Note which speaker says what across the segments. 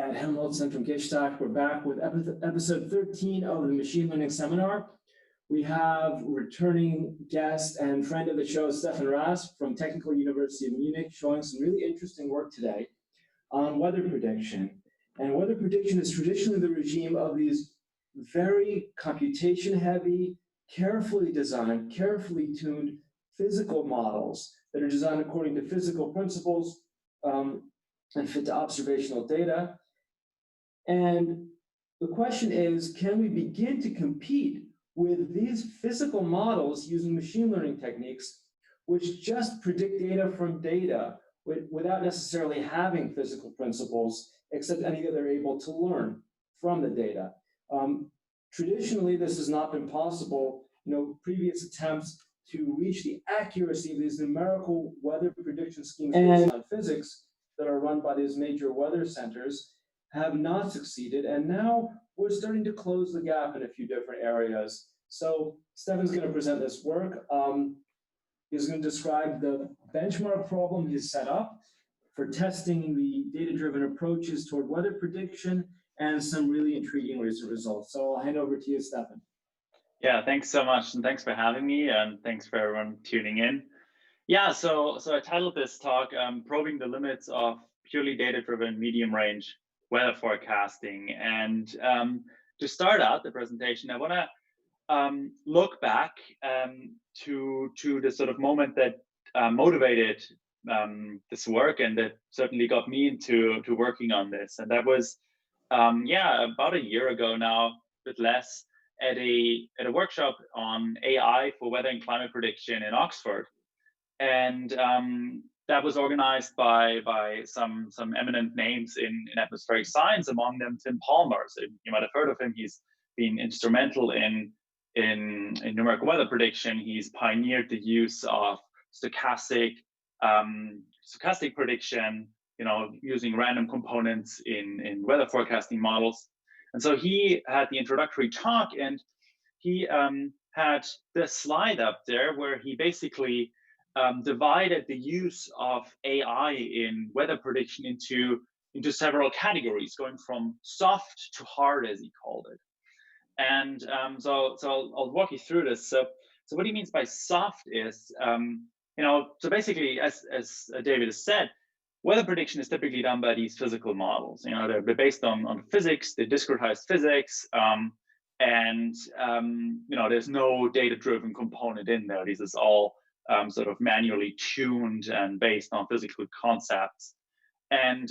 Speaker 1: at Helmholtz Zentrum Gestalt. We're back with episode 13 of the machine learning seminar. We have returning guest and friend of the show, Stephan Rasp from Technical University of Munich, showing some really interesting work today on weather prediction. And weather prediction is traditionally the regime of these very computation-heavy, carefully designed, carefully tuned physical models that are designed according to physical principles and fit to observational data. And the question is, can we begin to compete with these physical models using machine learning techniques, which just predict data from data without necessarily having physical principles, except any that they're able to learn from the data? Traditionally, this has not been possible. Previous attempts to reach the accuracy of these numerical weather prediction schemes based on physics that are run by these major weather centers have not succeeded. And now we're starting to close the gap in a few different areas. So Stephan's going to present this work. He's going to describe the benchmark problem he's set up for testing the data-driven approaches toward weather prediction and some really intriguing recent results. So I'll hand over to you, Stephan.
Speaker 2: Yeah, thanks so much. And thanks for having me. And thanks for everyone tuning in. Yeah, so I titled this talk, Probing the Limits of Purely Data-Driven Medium-Range Weather Forecasting. And to start out the presentation, I want to look back to the sort of moment that motivated this work and that certainly got me into working on this. And that was, about a year ago now, a bit less, at a workshop on AI for weather and climate prediction in Oxford. And that was organized by some eminent names in atmospheric science, among them Tim Palmer. So you might have heard of him. He's been instrumental in numerical weather prediction. He's pioneered the use of stochastic prediction, using random components in weather forecasting models. And so he had the introductory talk, and he had this slide up there where he basically divided the use of AI in weather prediction into several categories, going from soft to hard, as he called it. And so I'll walk you through this. So what he means by soft is, so basically, as David has said, weather prediction is typically done by these physical models. They're based on physics, they discretize physics, and there's no data-driven component in there. This is all sort of manually tuned and based on physical concepts. And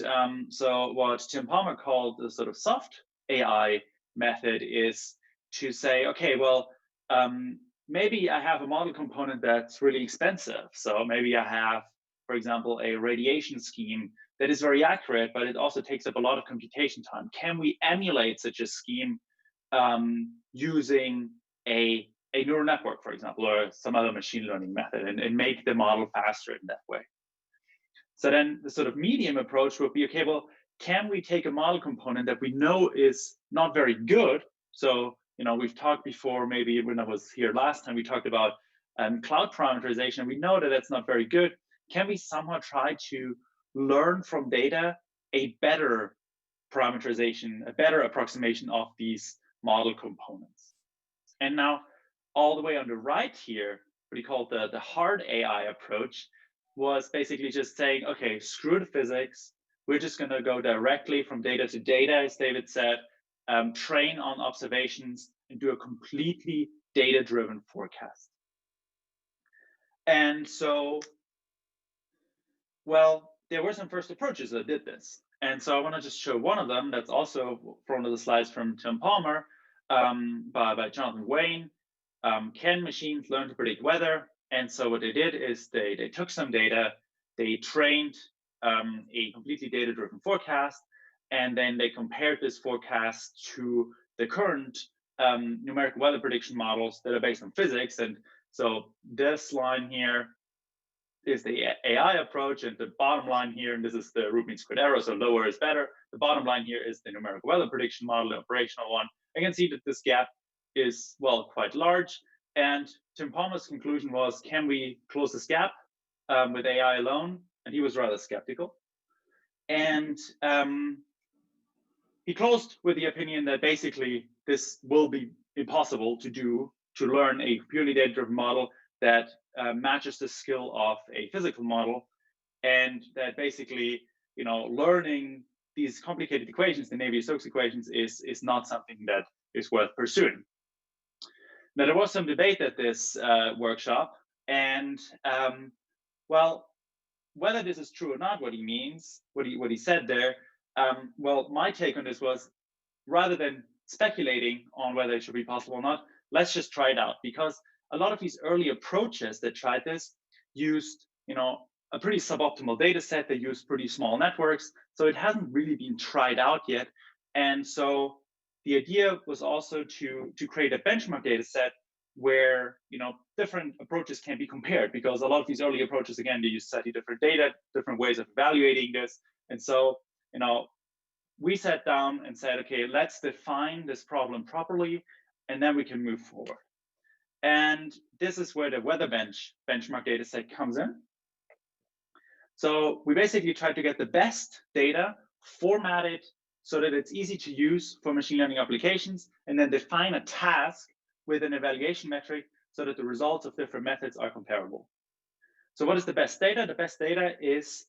Speaker 2: so what Tim Palmer called the sort of soft AI method is to say, okay, well, maybe I have a model component that's really expensive. So maybe I have, for example, a radiation scheme that is very accurate, but it also takes up a lot of computation time. Can we emulate such a scheme using a neural network, for example, or some other machine learning method, and make the model faster in that way? So then the sort of medium approach would be, okay, well, can we take a model component that we know is not very good? So, we've talked before, maybe when I was here last time, we talked about cloud parameterization. We know that that's not very good. Can we somehow try to learn from data a better parameterization, a better approximation of these model components? And now, all the way on the right here, what he called the hard AI approach, was basically just saying, okay, screw the physics. We're just going to go directly from data to data, as David said, train on observations, and do a completely data-driven forecast. And so, well, there were some first approaches that did this. And so I want to just show one of them that's also from one of the slides from Tim Palmer by Jonathan Wayne. Can machines learn to predict weather? And so what they did is they took some data, they trained a completely data-driven forecast, and then they compared this forecast to the current numerical weather prediction models that are based on physics. And so this line here is the AI approach, and the bottom line here, and this is the root mean squared error, so lower is better. The bottom line here is the numerical weather prediction model, the operational one. I can see that this gap is, well, quite large. And Tim Palmer's conclusion was, can we close this gap with AI alone? And he was rather skeptical. And he closed with the opinion that basically this will be impossible to do, to learn a purely data-driven model that matches the skill of a physical model, and that basically, learning these complicated equations, the Navier-Stokes equations, is not something that is worth pursuing. Now, there was some debate at this workshop, and well, whether this is true or not, what he means, what he said there, well, my take on this was, rather than speculating on whether it should be possible or not, let's just try it out, because a lot of these early approaches that tried this used, a pretty suboptimal data set. They used pretty small networks, so it hasn't really been tried out yet. And so the idea was also to create a benchmark data set where different approaches can be compared, because a lot of these early approaches, again, they use slightly different data, different ways of evaluating this. And so we sat down and said, okay, let's define this problem properly, and then we can move forward. And this is where the Weatherbench benchmark data set comes in. So we basically tried to get the best data formatted so that it's easy to use for machine learning applications, and then define a task with an evaluation metric so that the results of different methods are comparable. So what is the best data? The best data is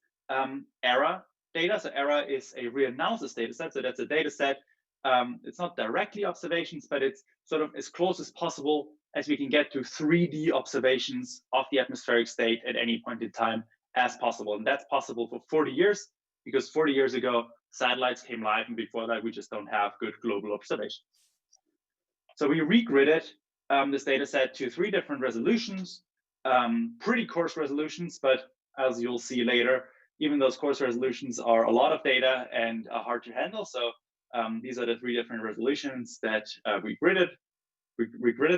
Speaker 2: error data. So error is a reanalysis data set. So that's a data set. It's not directly observations, but it's sort of as close as possible as we can get to 3D observations of the atmospheric state at any point in time as possible. And that's possible for 40 years, because 40 years ago, satellites came live, and before that, we just don't have good global observations. So we regridded this data set to 3 different resolutions, pretty coarse resolutions, but as you'll see later, even those coarse resolutions are a lot of data and are hard to handle. So these are the 3 different resolutions that we gridded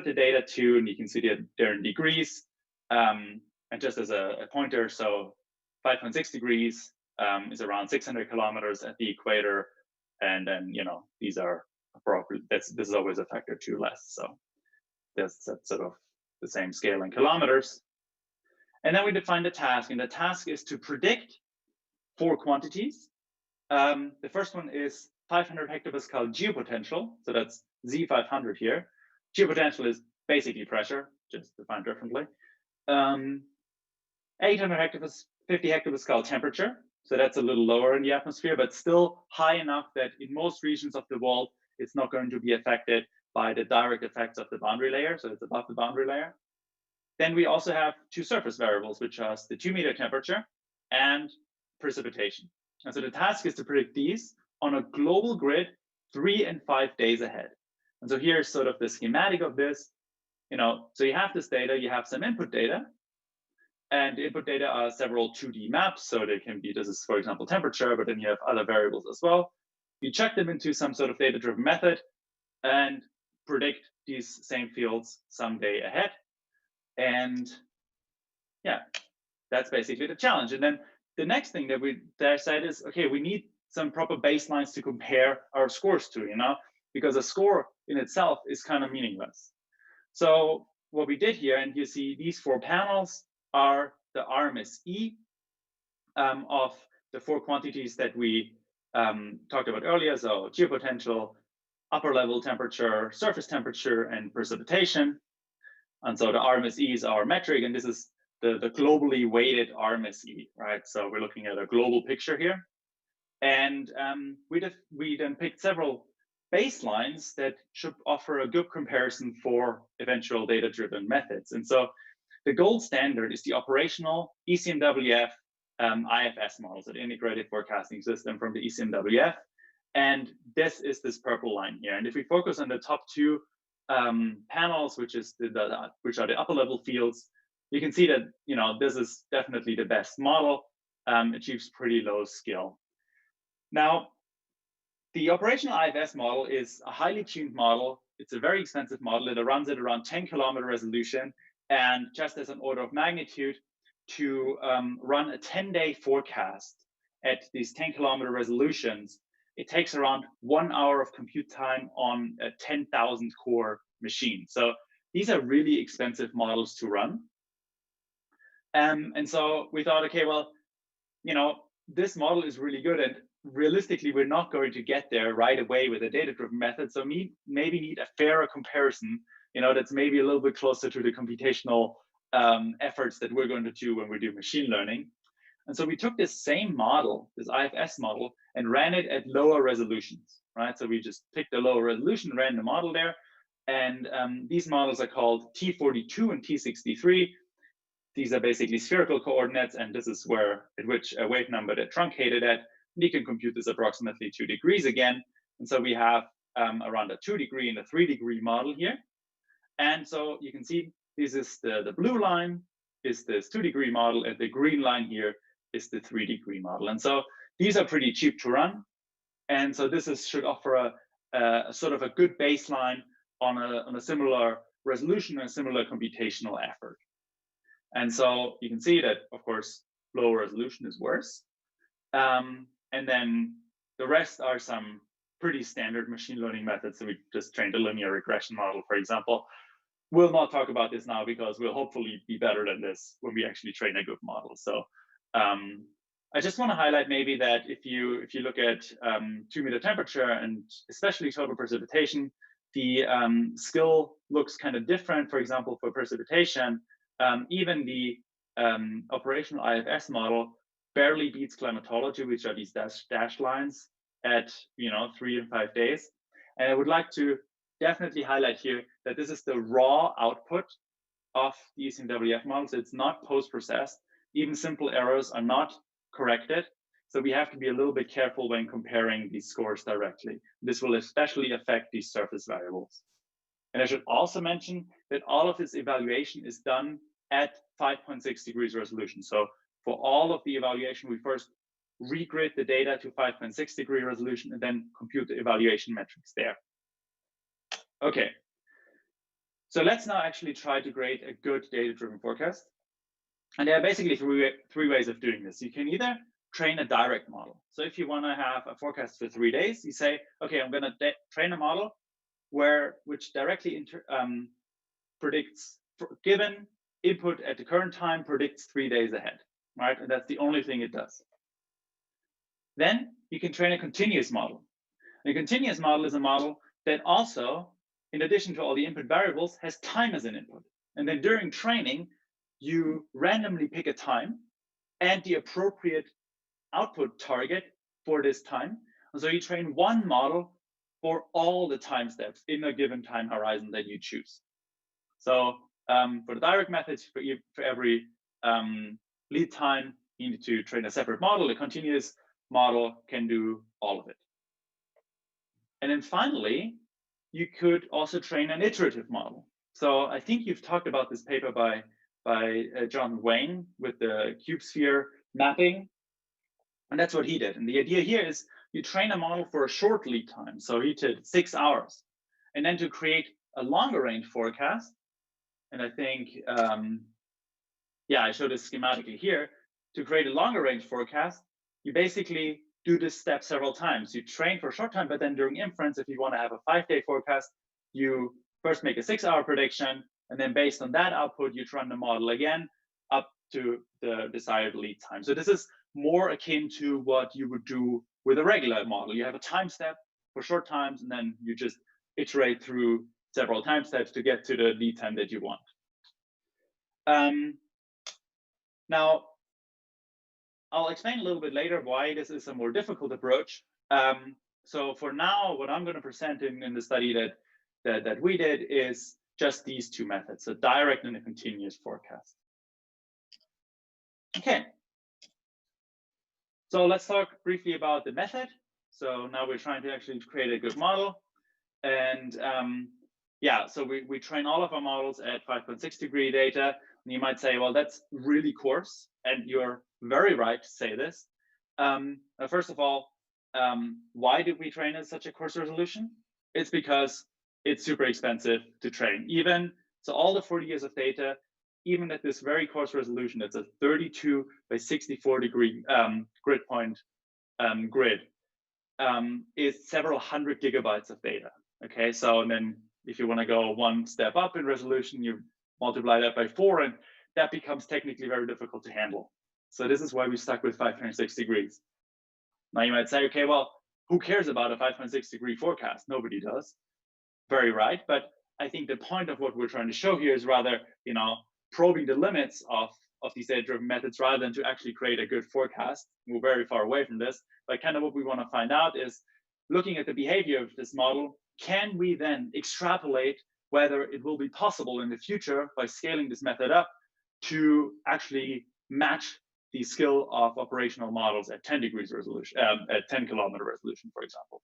Speaker 2: the data to, and you can see that they're in degrees. And just as a pointer, so 5.6 degrees is around 600 kilometers at the equator, and then these are appropriate. This is always a factor 2 less. So that's sort of the same scale in kilometers. And then we define the task, and the task is to predict 4 quantities. The first one is 500 hectopascal geopotential, so that's Z500 here. Geopotential is basically pressure, just defined differently. 850 hectopascal temperature, so that's a little lower in the atmosphere, but still high enough that in most regions of the world, it's not going to be affected by the direct effects of the boundary layer, so it's above the boundary layer. Then we also have 2 surface variables, which are the 2-meter temperature and precipitation. And so the task is to predict these on a global grid 3 and 5 days ahead. And so here's sort of the schematic of this. So you have this data, you have some input data, and the input data are several 2D maps. So they can be, this is, for example, temperature, but then you have other variables as well. You check them into some sort of data-driven method and predict these same fields someday ahead. And yeah, that's basically the challenge. And then the next thing that we said is, okay, we need some proper baselines to compare our scores to, because a score in itself is kind of meaningless. So what we did here, and you see these 4 panels are the RMSE of the 4 quantities that we talked about earlier. So geopotential, upper level temperature, surface temperature, and precipitation. And so the RMSE is our metric, and this is the globally weighted RMSE, right? So we're looking at a global picture here. And we then picked several baselines that should offer a good comparison for eventual data-driven methods. And so the gold standard is the operational ECMWF IFS model, so the integrated forecasting system from the ECMWF. And this is this purple line here. And if we focus on the top 2 panels, which are the upper level fields, you can see that this is definitely the best model, achieves pretty low skill. Now, the operational IFS model is a highly tuned model. It's a very expensive model. It runs at around 10-kilometer resolution, and just as an order of magnitude, to run a 10-day forecast at these 10-kilometer resolutions, it takes around 1 hour of compute time on a 10,000 core machine. So these are really expensive models to run. And so we thought, okay, well, this model is really good, and realistically, we're not going to get there right away with a data-driven method. So maybe need a fairer comparison, that's maybe a little bit closer to the computational efforts that we're going to do when we do machine learning. And so we took this same model, this IFS model, and ran it at lower resolutions, right? So we just picked a lower resolution, ran the model there. And these models are called T42 and T63. These are basically spherical coordinates, and this is at which a wave number they're truncated at. And you can compute this approximately 2 degrees again. And so we have around a 2 degree and a 3 degree model here. And so you can see this is the blue line is this 2 degree model, and the green line here is the 3 degree model. And so these are pretty cheap to run. And so this should offer a sort of a good baseline on a similar resolution and a similar computational effort. And so you can see that, of course, lower resolution is worse. And then the rest are some pretty standard machine learning methods. So we just trained a linear regression model, for example. We'll not talk about this now because we'll hopefully be better than this when we actually train a good model. So I just want to highlight maybe that if you look at 2-meter temperature and especially total precipitation, the skill looks kind of different. For example, for precipitation, even the operational IFS model barely beats climatology, which are these dashed lines at 3 and 5 days. And I would like to definitely highlight here that this is the raw output of the ECMWF model. So it's not post-processed. Even simple errors are not corrected. So we have to be a little bit careful when comparing these scores directly. This will especially affect these surface variables. And I should also mention that all of this evaluation is done at 5.6 degrees resolution. So for all of the evaluation, we first regrid the data to 5.6 degree resolution and then compute the evaluation metrics there. Okay, so let's now actually try to create a good data-driven forecast. And there are basically three ways of doing this. You can either train a direct model. So if you want to have a forecast for 3 days, you say, okay, I'm going to train a model which directly predicts, given input at the current time, predicts 3 days ahead, right? And that's the only thing it does. Then you can train a continuous model. And a continuous model is a model that also, in addition to all the input variables, has time as an input. And then during training, you randomly pick a time and the appropriate output target for this time. And so you train one model for all the time steps in a given time horizon that you choose. So for the direct methods, for every lead time, you need to train a separate model. A continuous model can do all of it. And then finally, you could also train an iterative model. So I think you've talked about this paper by John Wayne with the cube sphere mapping. And that's what he did. And the idea here is you train a model for a short lead time. So he did 6 hours. And then to create a longer range forecast, and I think, I showed this schematically here. To create a longer range forecast, you basically do this step several times. You train for a short time, but then during inference, if you want to have a 5-day forecast, you first make a 6-hour prediction, and then based on that output, you run the model again up to the desired lead time. So this is more akin to what you would do with a regular model. You have a time step for short times, and then you just iterate through several time steps to get to the lead time that you want. Now, I'll explain a little bit later why this is a more difficult approach. So for now, what I'm going to present in the study that we did is just these two methods, a direct and a continuous forecast. Okay. So let's talk briefly about the method. So now we're trying to actually create a good model. And so we train all of our models at 5.6 degree data. And you might say, well, that's really coarse. And you're very right to say this. First of all, why did we train at such a coarse resolution? It's because it's super expensive to train. So all the 40 years of data, even at this very coarse resolution, it's a 32 by 64 degree grid point grid, is several hundred gigabytes of data. Okay, so then if you want to go one step up in resolution, you multiply that by 4, and that becomes technically very difficult to handle. So this is why we stuck with 5.6 degrees. Now you might say, okay, well, who cares about a 5.6 degree forecast? Nobody does. Very right. But I think the point of what we're trying to show here is rather, probing the limits of these data-driven methods rather than to actually create a good forecast. We're very far away from this. But kind of what we want to find out is, looking at the behavior of this model, can we then extrapolate whether it will be possible in the future by scaling this method up to actually match the skill of operational models at 10 degrees resolution, at 10 kilometer resolution, for example.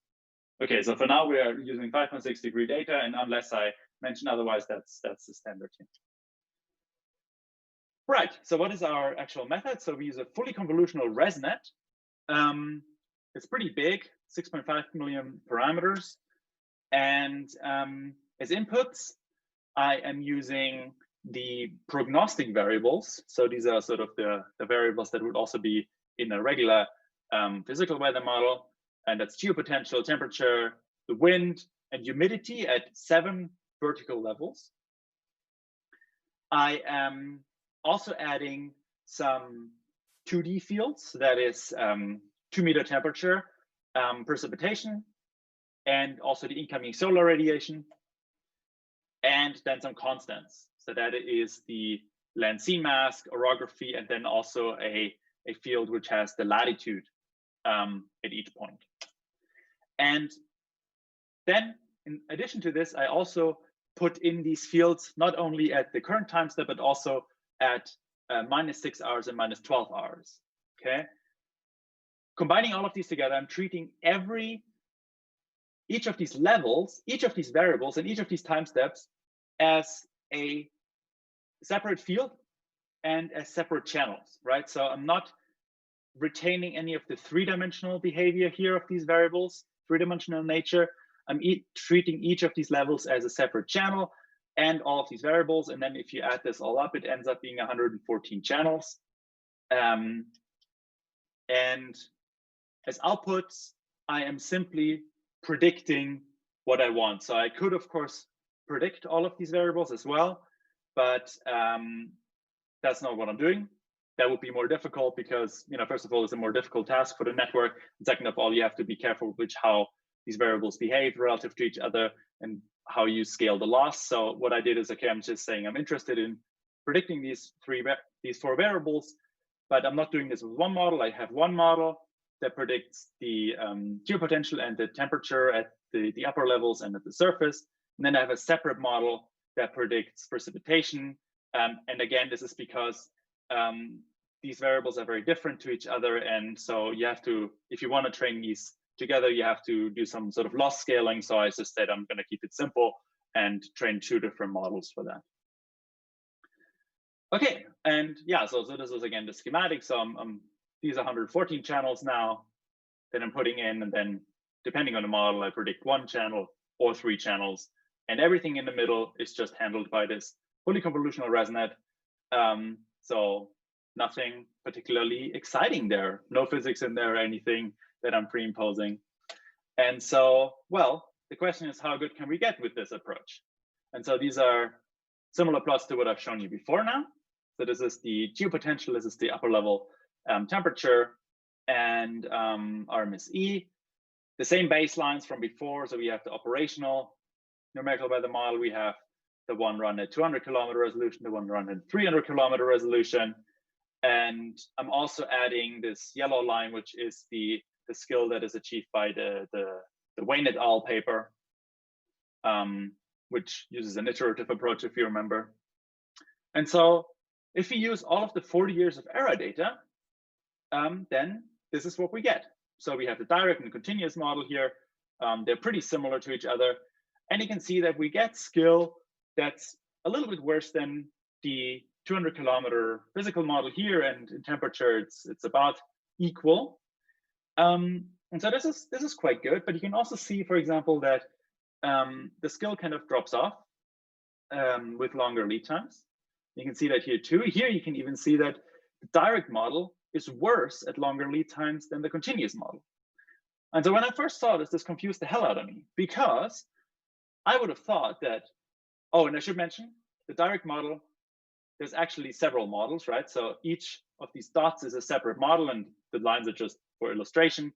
Speaker 2: Okay, so for now we are using 5.6 degree data, and unless I mention otherwise, that's the standard here. Right, so what is our actual method? So we use a fully convolutional ResNet. It's pretty big, 6.5 million parameters. And as inputs, I am using the prognostic variables. So these are sort of the variables that would also be in a regular physical weather model. And that's geopotential, temperature, the wind, and humidity at 7 vertical levels. I am also adding some 2D fields, that is 2-meter temperature, precipitation, and also the incoming solar radiation, and then some constants. So that is the land sea mask, orography, and then also a field which has the latitude at each point. And then in addition to this, I also put in these fields not only at the current time step, but also at -6 hours and -12 hours, okay? Combining all of these together, I'm treating each of these levels, each of these variables, and each of these time steps as a separate field and as separate channels, right? So I'm not retaining any of the three-dimensional behavior here of these variables, three-dimensional nature. I'm treating each of these levels as a separate channel and all of these variables. And then if you add this all up, it ends up being 114 channels. And as outputs, I am simply predicting what I want. So I could, of course, predict all of these variables as well, but that's not what I'm doing. That would be more difficult because, first of all, it's a more difficult task for the network. And second of all, you have to be careful with how these variables behave relative to each other and how you scale the loss. So what I did is, okay, I'm just saying I'm interested in predicting these 4 variables, but I'm not doing this with one model. I have one model that predicts the geopotential and the temperature at the upper levels and at the surface. And then I have a separate model that predicts precipitation. And again, this is because these variables are very different to each other. And so you have to, if you want to train these together, you have to do some sort of loss scaling. So I just said I'm going to keep it simple and train 2 different models for that. Okay, and yeah, so this is again the schematic. So these are 114 channels now that I'm putting in, and then depending on the model, I predict 1 channel or 3 channels, and everything in the middle is just handled by this fully convolutional ResNet. So nothing particularly exciting there, no physics in there or anything that I'm pre-imposing. And so, well, the question is, how good can we get with this approach? And so these are similar plots to what I've shown you before now. So this is the geopotential, this is the upper level temperature, and RMSE. The same baselines from before. So we have the operational numerical weather model. We have the one run at 200 kilometer resolution, the one run at 300 kilometer resolution. And I'm also adding this yellow line, which is the skill that is achieved by the Wayne et al. Paper, which uses an iterative approach, if you remember. And so if we use all of the 40 years of error data, then this is what we get. So we have the direct and the continuous model here. They're pretty similar to each other. And you can see that we get skill that's a little bit worse than the 200 kilometer physical model here, and in temperature, it's about equal. And so this is quite good, but you can also see, for example, that the skill kind of drops off with longer lead times. You can see that here too. Here you can even see that the direct model is worse at longer lead times than the continuous model. And so when I first saw this, this confused the hell out of me, because I would have thought that, oh, and I should mention, the direct model, there's actually several models, right? So each of these dots is a separate model, and the lines are just for illustration.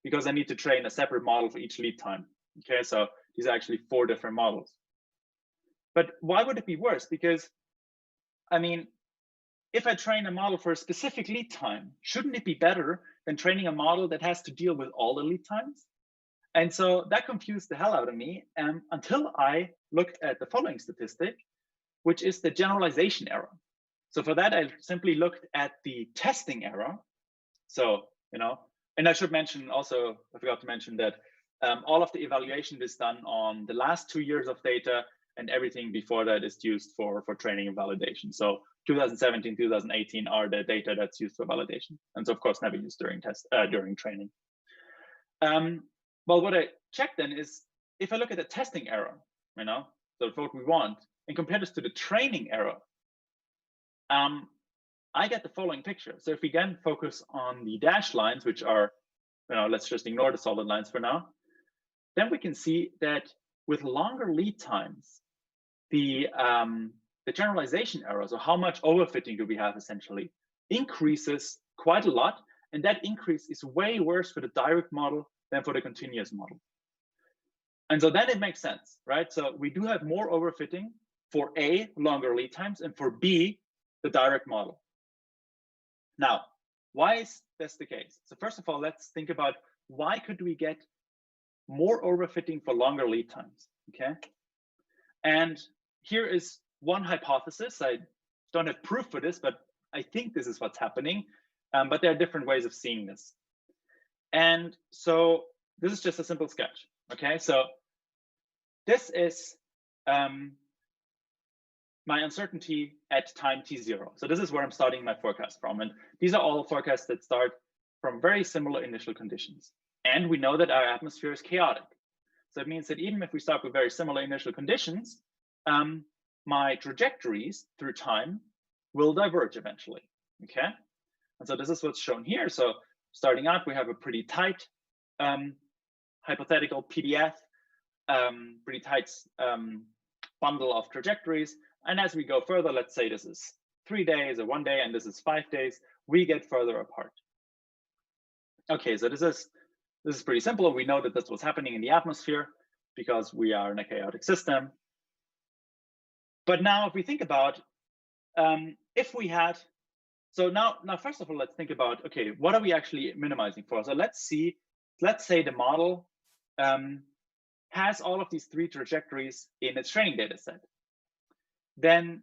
Speaker 2: because I need to train a separate model for each lead time. Okay, so these are actually 4 different models. But why would it be worse? Because, I mean, if I train a model for a specific lead time, shouldn't it be better than training a model that has to deal with all the lead times? And so that confused the hell out of me until I looked at the following statistic, which is the generalization error. So for that, I simply looked at the testing error. So, you know, and I should mention also, I forgot to mention that all of the evaluation is done on the last 2 years of data, and everything before that is used for training and validation. So 2017, 2018 are the data that's used for validation. And so of course, never used during training. Well, what I checked then is if I look at the testing error, you know, so what we want, and compare this to the training error, I get the following picture. So if we again focus on the dashed lines, which are, you know, let's just ignore the solid lines for now, then we can see that with longer lead times, the generalization error, so how much overfitting do we have essentially, increases quite a lot. And that increase is way worse for the direct model than for the continuous model. And so then it makes sense, right? So we do have more overfitting for A, longer lead times, and for B, the direct model. Now, why is this the case? So first of all, let's think about why could we get more overfitting for longer lead times, okay? And here is one hypothesis. I don't have proof for this, but I think this is what's happening. But there are different ways of seeing this. And so this is just a simple sketch, okay? So this is my uncertainty at time t0. So this is where I'm starting my forecast from. And these are all forecasts that start from very similar initial conditions. And we know that our atmosphere is chaotic. So it means that even if we start with very similar initial conditions, my trajectories through time will diverge eventually, okay? And so this is what's shown here. So starting out, we have a pretty tight hypothetical PDF, pretty tight bundle of trajectories. And as we go further, let's say this is 3 days or 1 day, and this is 5 days, we get further apart. Okay, so this is pretty simple. We know that that's what's happening in the atmosphere because we are in a chaotic system. But now if we think about if we had, so now first of all, let's think about, okay, what are we actually minimizing for? So let's say the model has all of these 3 trajectories in its training data set. Then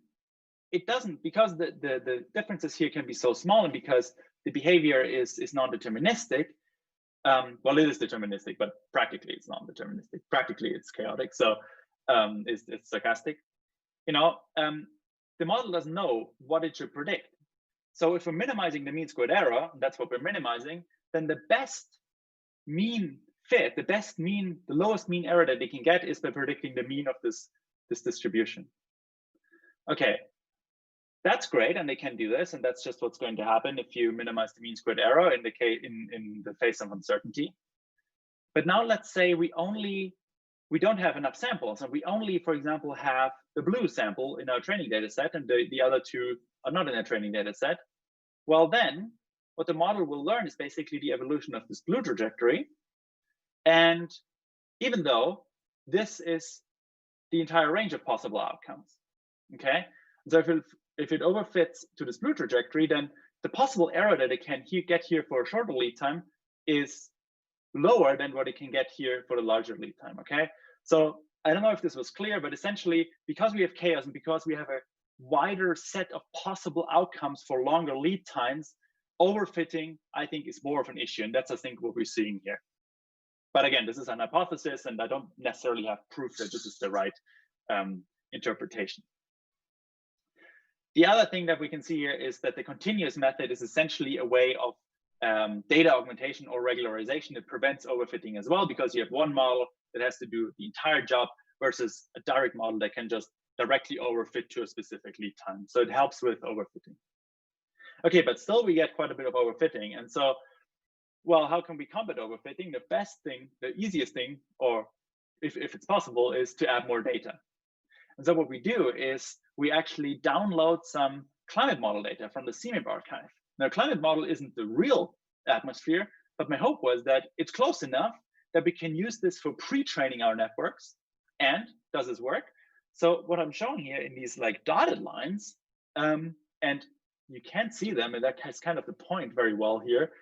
Speaker 2: it doesn't, because the differences here can be so small, and because the behavior is non-deterministic. Well, it is deterministic, but practically it's non-deterministic. Practically it's chaotic, so it's stochastic. You know, the model doesn't know what it should predict. So if we're minimizing the mean squared error, that's what we're minimizing, then the best mean fit, the lowest mean error that they can get is by predicting the mean of this distribution. Okay, that's great, and they can do this, and that's just what's going to happen if you minimize the mean squared error in the face of uncertainty. But now let's say we don't have enough samples, and we only, for example, have the blue sample in our training data set, and the other 2 are not in our training data set. Well, then what the model will learn is basically the evolution of this blue trajectory. And even though this is the entire range of possible outcomes, okay? So if it overfits to this blue trajectory, then the possible error that it can get here for a shorter lead time is lower than what it can get here for the larger lead time, okay? So I don't know if this was clear, but essentially, because we have chaos and because we have a wider set of possible outcomes for longer lead times, overfitting, I think, is more of an issue. And that's, I think, what we're seeing here. But again, this is an hypothesis, and I don't necessarily have proof that this is the right interpretation. The other thing that we can see here is that the continuous method is essentially a way of data augmentation or regularization. It prevents overfitting as well, because you have one model that has to do the entire job versus a direct model that can just directly overfit to a specific lead time. So it helps with overfitting. Okay, but still we get quite a bit of overfitting. And so, well, how can we combat overfitting? The best thing, the easiest thing, or if it's possible, is to add more data. And so what we do is we actually download some climate model data from the CMIP archive. Now, climate model isn't the real atmosphere, but my hope was that it's close enough that we can use this for pre-training our networks. And does this work? So what I'm showing here in these like dotted lines, and you can't see them, and that's kind of the point very well here,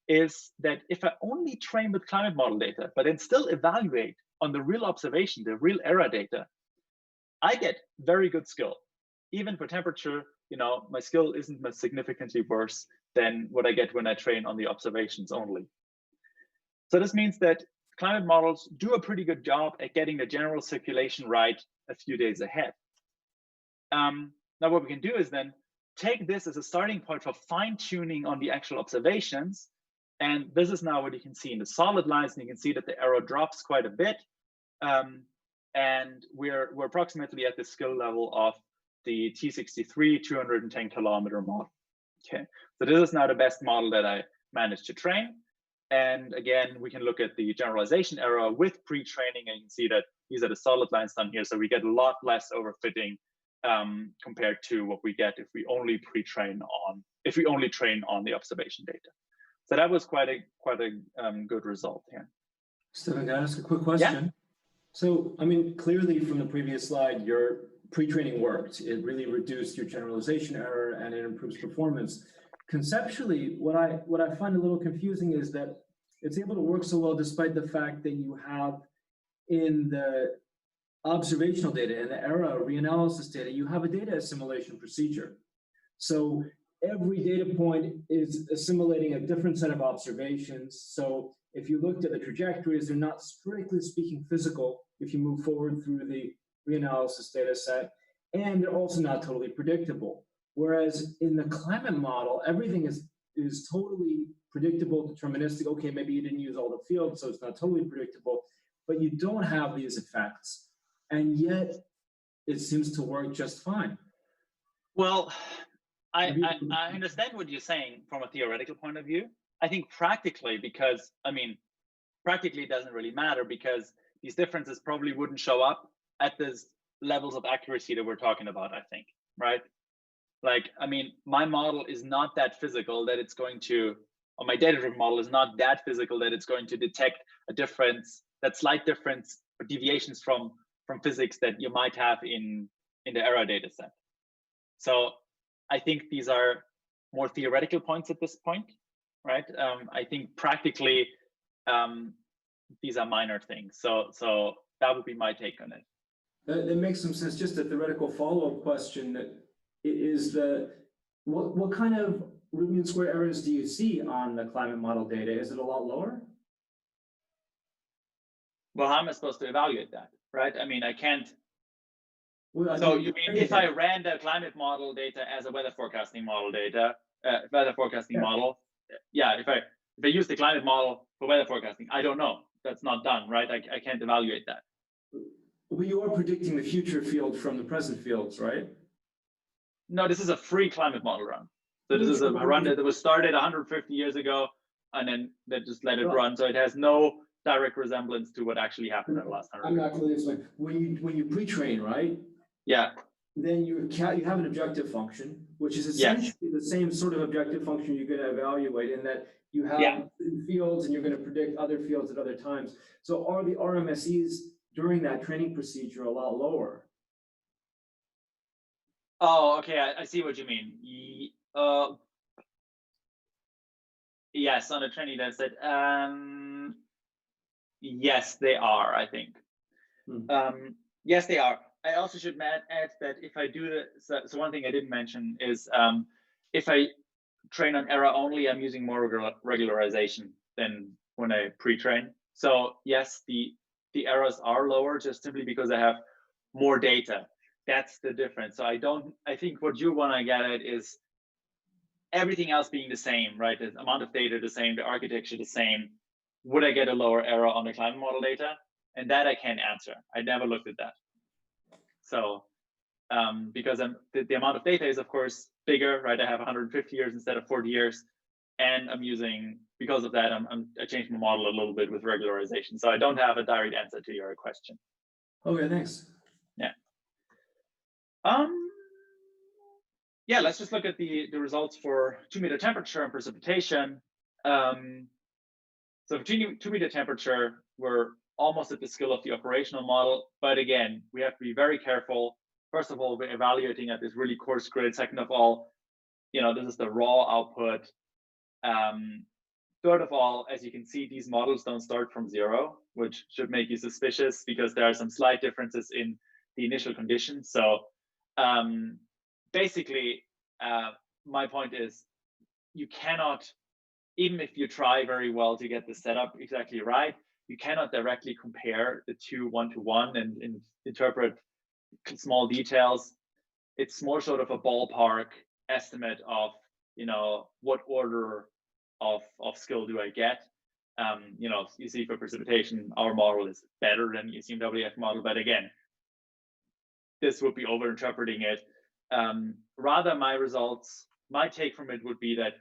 Speaker 2: is that if I only train with climate model data, but then still evaluate on the real observation, the real error data, I get very good skill. Even for temperature, my skill isn't significantly worse than what I get when I train on the observations only. So this means that climate models do a pretty good job at getting the general circulation right a few days ahead. Now what we can do is then take this as a starting point for fine-tuning on the actual observations. And this is now what you can see in the solid lines, and you can see that the error drops quite a bit. And we're approximately at the skill level of the T63 210 kilometer model. Okay, so this is now the best model that I managed to train. And again, we can look at the generalization error with pre-training, and you can see that these are the solid lines down here. So we get a lot less overfitting compared to what we get if we only train on the observation data. So that was quite a good result here.
Speaker 1: Stephan, can I ask a quick question?
Speaker 2: Yeah.
Speaker 1: So, I mean, clearly from the previous slide, your pre-training worked. It really reduced your generalization error and it improves performance. Conceptually, what I find a little confusing is that it's able to work so well despite the fact that you have in the observational data and the error reanalysis data, you have a data assimilation procedure. So every data point is assimilating a different set of observations. So if you looked at the trajectories, they're not strictly speaking physical if you move forward through the reanalysis data set, and they're also not totally predictable. Whereas in the climate model, everything is totally predictable, deterministic. Okay, maybe you didn't use all the fields, so it's not totally predictable, but you don't have these effects. And yet it seems to work just fine.
Speaker 2: Well, I understand what you're saying from a theoretical point of view. I think practically, because practically it doesn't really matter, because these differences probably wouldn't show up at the levels of accuracy that we're talking about, I think, right? Like, my model is not that physical that it's going to, or my data-driven model is not that physical that it's going to detect a difference, that slight difference or deviations from physics that you might have in the error data set. So I think these are more theoretical points at this point, right? I think practically these are minor things. So that would be my take on it.
Speaker 1: That makes some sense. Just a theoretical follow-up question is what kind of root mean square errors do you see on the climate model data? Is it a lot lower?
Speaker 2: Well, how am I supposed to evaluate that, right? I can't.
Speaker 1: Well,
Speaker 2: so you mean if I ran the climate model data as a weather forecasting model model, yeah, if I use the climate model for weather forecasting, I don't know. That's not done, right? I can't evaluate that.
Speaker 1: Well, you are predicting the future field from the present fields, right?
Speaker 2: No, this is a free climate model run. So this is a run that was started 150 years ago, and then they just let it run. So it has no direct resemblance to what actually happened in the last 100 years.
Speaker 1: I'm not clearly explaining. When you pre-train, right?
Speaker 2: Yeah.
Speaker 1: Then you have an objective function, which is essentially the same sort of objective function you're going to evaluate, in that you have fields and you're going to predict other fields at other times. So are the RMSEs during that training procedure a lot lower?
Speaker 2: Oh, okay. I see what you mean. Yes, on the training data set. Yes, they are, I think. Yes, they are. I also should add that if I do so one thing I didn't mention is if I train on error only, I'm using more regularization than when I pre-train. So yes, the errors are lower just simply because I have more data. That's the difference. So I think what you want to get at is everything else being the same, right? The amount of data the same, the architecture the same. Would I get a lower error on the climate model data? And that I can't answer. I never looked at that. So because the amount of data is of course bigger, right? I have 150 years instead of 40 years. And I'm using, because of that, I changed my model a little bit with regularization. So I don't have a direct answer to your question.
Speaker 1: Okay, thanks.
Speaker 2: Yeah. Yeah, let's just look at the results for 2-meter temperature and precipitation. So for 2-meter temperature, we're almost at the skill of the operational model. But again, we have to be very careful. First of all, we're evaluating at this really coarse grid. Second of all, this is the raw output. Third of all, as you can see, these models don't start from zero, which should make you suspicious because there are some slight differences in the initial conditions. So basically, my point is you cannot, even if you try very well to get the setup exactly right, you cannot directly compare the two one-to-one and interpret small details. It's more sort of a ballpark estimate of, what order of skill do I get. You see for precipitation, our model is better than the ECMWF model, but again, this would be overinterpreting it. Rather, my take from it would be that,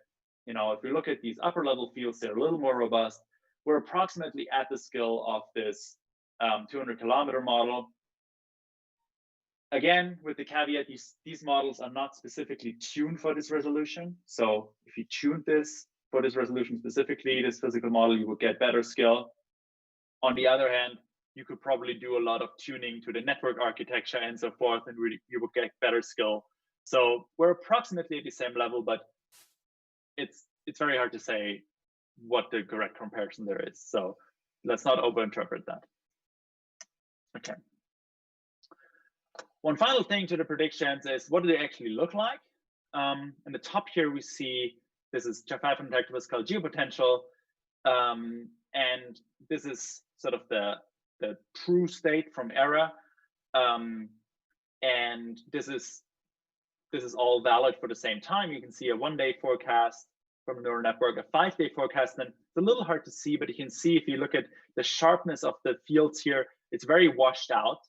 Speaker 2: if we look at these upper level fields, they're a little more robust. We're approximately at the skill of this 200-kilometer model. Again, with the caveat, these models are not specifically tuned for this resolution. So if you tuned this for this resolution specifically, this physical model, you would get better skill. On the other hand, you could probably do a lot of tuning to the network architecture and so forth, and really you would get better skill. So we're approximately at the same level, but it's very hard to say what the correct comparison there is. So let's not overinterpret that. Okay. One final thing to the predictions is, what do they actually look like? In the top here, we see this is 500 hectopascal geopotential, and this is sort of the true state from error, and this is all valid for the same time. You can see a 1-day forecast from a neural network, a 5-day forecast. And it's a little hard to see, but you can see if you look at the sharpness of the fields here, it's very washed out.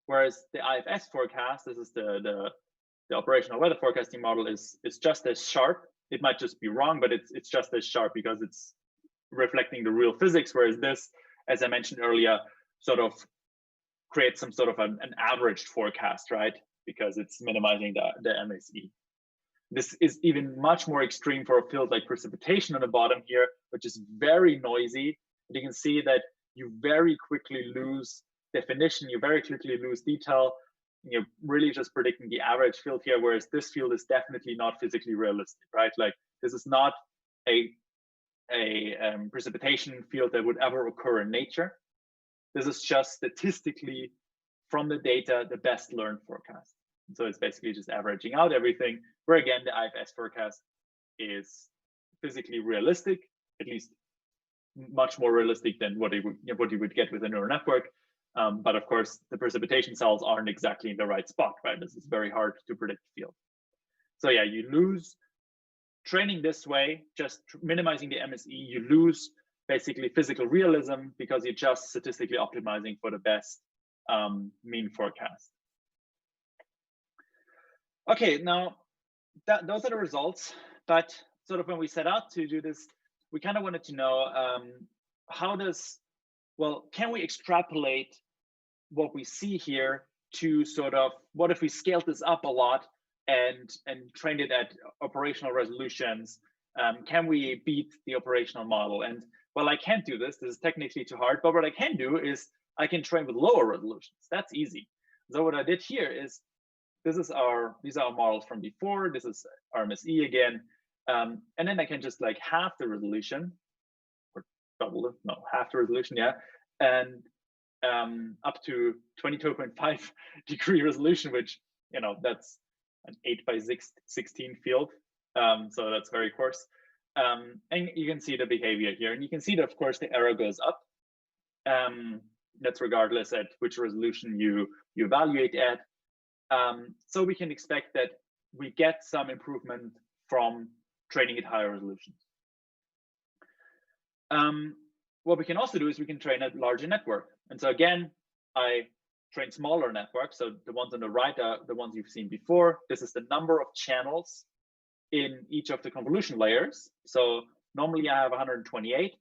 Speaker 2: Whereas the IFS forecast, this is the operational weather forecasting model, is just as sharp. It might just be wrong, but it's just as sharp because it's reflecting the real physics. Whereas this, as I mentioned earlier, sort of creates some sort of an averaged forecast, right? Because it's minimizing the MSE. This is even much more extreme for a field like precipitation on the bottom here, which is very noisy. And you can see that you very quickly lose definition, you very quickly lose detail. You're really just predicting the average field here, whereas this field is definitely not physically realistic, right? Like, this is not a precipitation field that would ever occur in nature. This is just statistically, from the data, the best learned forecast. So it's basically just averaging out everything, where again, the IFS forecast is physically realistic, at least much more realistic than what you would get with a neural network. But of course, the precipitation cells aren't exactly in the right spot, right? This is very hard to predict field. So yeah, you lose training this way, just minimizing the MSE, you lose basically physical realism because you're just statistically optimizing for the best mean forecast. Okay, now those are the results, but sort of when we set out to do this, we kind of wanted to know can we extrapolate what we see here to sort of, what if we scaled this up a lot and trained it at operational resolutions? Can we beat the operational model? And well, I can't do this. This is technically too hard, but what I can do is I can train with lower resolutions. That's easy. So what I did here is, these are our models from before. This is RMSE again. And then I can just like half the resolution, or double it, no, half the resolution, yeah. And up to 22.5 degree resolution, which, that's an 8x16 field. So that's very coarse. And you can see the behavior here. And you can see that, of course, the error goes up. That's regardless at which resolution you evaluate at. So we can expect that we get some improvement from training at higher resolutions. What we can also do is we can train a larger network. And so again, I train smaller networks. So the ones on the right are the ones you've seen before. This is the number of channels in each of the convolution layers. So normally I have 128,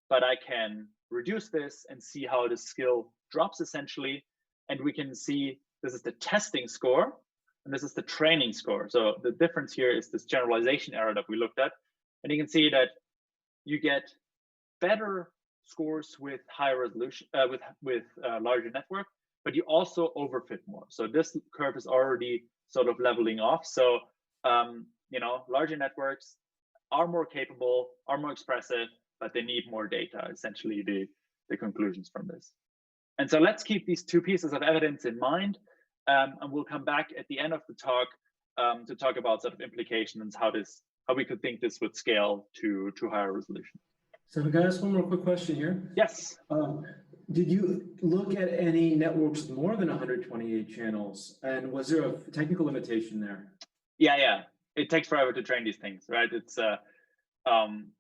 Speaker 2: but I can reduce this and see how the skill drops essentially. And we can see this is the testing score, and this is the training score. So the difference here is this generalization error that we looked at. And you can see that you get better scores with higher resolution, with larger network, but you also overfit more. So this curve is already sort of leveling off. So larger networks are more capable, are more expressive, but they need more data. Essentially, the conclusions from this. And so let's keep these two pieces of evidence in mind, and we'll come back at the end of the talk to talk about sort of implications, how we could think this would scale to higher resolution.
Speaker 1: So can I ask one more quick question here?
Speaker 2: Yes.
Speaker 1: Did you look at any networks with more than 128 channels, and was there a technical limitation there?
Speaker 2: Yeah. It takes forever to train these things, right? It's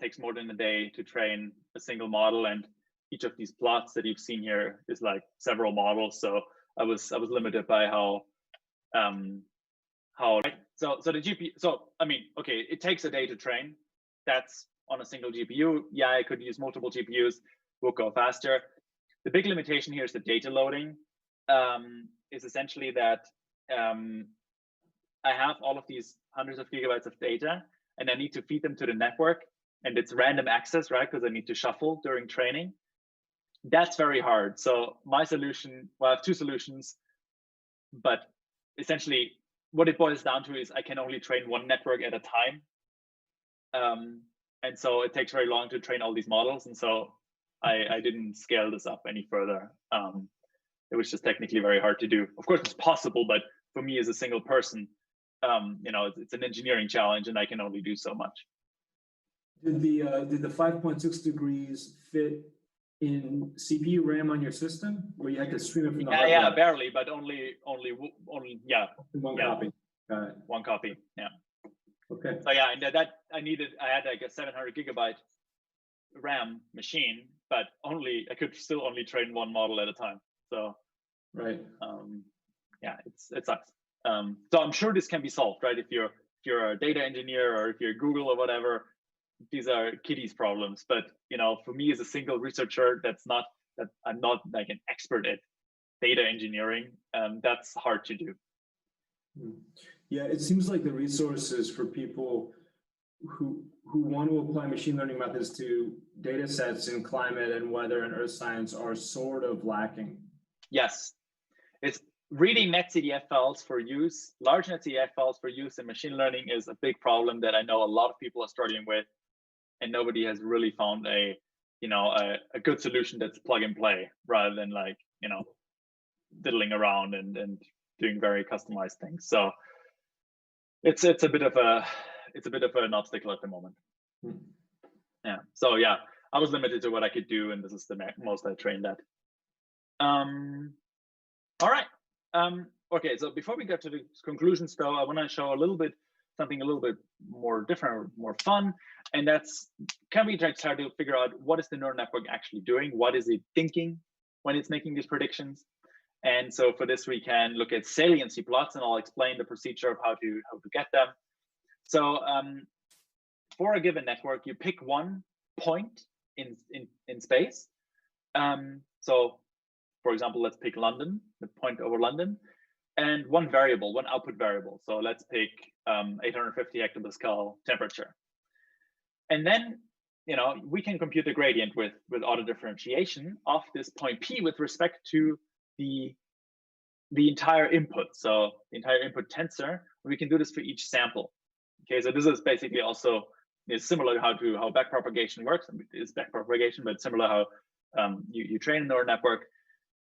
Speaker 2: takes more than a day to train a single model, and each of these plots that you've seen here is like several models. So I was limited by how so the GPU. So I mean, okay, it takes a day to train. That's on a single GPU. Yeah, I could use multiple GPUs, would go faster. The big limitation here is the data loading. Is essentially that I have all of these hundreds of gigabytes of data, and I need to feed them to the network, and it's random access, right? Because I need to shuffle during training. That's very hard. So my solution, well, I have two solutions, but essentially what it boils down to is I can only train one network at a time. And so it takes very long to train all these models. And so I didn't scale this up any further. It was just technically very hard to do. Of course, it's possible, but for me as a single person, it's an engineering challenge, and I can only do so much.
Speaker 1: Did the 5.6 degrees fit in CPU RAM on your system, where you had to stream it from the hardware?
Speaker 2: Yeah, barely, but only yeah.
Speaker 1: One copy. Got it.
Speaker 2: One copy. Yeah.
Speaker 1: Okay.
Speaker 2: So yeah, and that I had like a 700 gigabyte RAM machine, but I could still only train one model at a time. So
Speaker 1: right.
Speaker 2: Yeah, it sucks. So I'm sure this can be solved, right? If you're a data engineer, or if you're Google or whatever, these are kiddies problems. But for me as a single researcher, I'm not like an expert at data engineering. That's hard to do.
Speaker 1: Yeah, it seems like the resources for people who want to apply machine learning methods to data sets in climate and weather and earth science are sort of lacking.
Speaker 2: Yes, it's reading NetCDF files for use, large NetCDF files for use in machine learning is a big problem that I know a lot of people are struggling with, and nobody has really found a good solution that's plug and play rather than like diddling around and doing very customized things. So it's a bit of an obstacle at the moment. Yeah. So yeah, I was limited to what I could do, and this is the most I trained at. All right. Okay, so before we get to the conclusions, though, I want to show something a little bit more different, more fun, and that's, can we try to figure out what is the neural network actually doing? What is it thinking when it's making these predictions? And so for this, we can look at saliency plots, and I'll explain the procedure of how to get them. So for a given network, you pick one point in space. So for example, let's pick London, the point over London, and one output variable. So let's pick 850 hectopascal temperature. And then, we can compute the gradient with auto differentiation of this point P with respect to the entire input. So the entire input tensor, we can do this for each sample. Okay, so this is basically also similar to how backpropagation works. It's backpropagation, but similar how you train a neural network.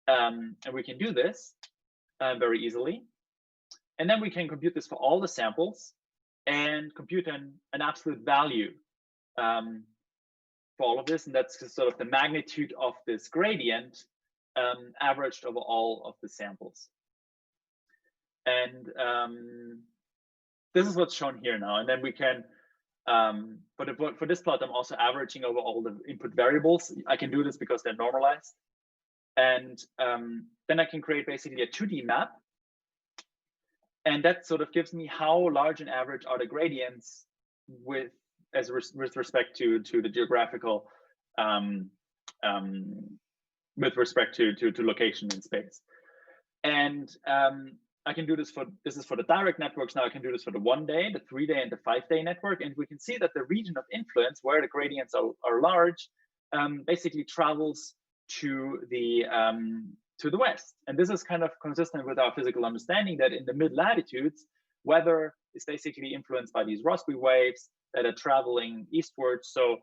Speaker 2: And we can do this very easily. And then we can compute this for all the samples and compute an absolute value for all of this. And that's just sort of the magnitude of this gradient averaged over all of the samples. And this is what's shown here now. And then we can, for this plot, I'm also averaging over all the input variables. I can do this because they're normalized. And then I can create basically a 2D map. And that sort of gives me how large an average are the gradients with respect to the geographical, with respect to location in space. And I can do this for the direct networks. Now I can do this for the 1 day, the 3 day, and the 5 day network. And we can see that the region of influence where the gradients are large basically travels to the west. And this is kind of consistent with our physical understanding that in the mid-latitudes, weather is basically influenced by these Rossby waves that are traveling eastwards. So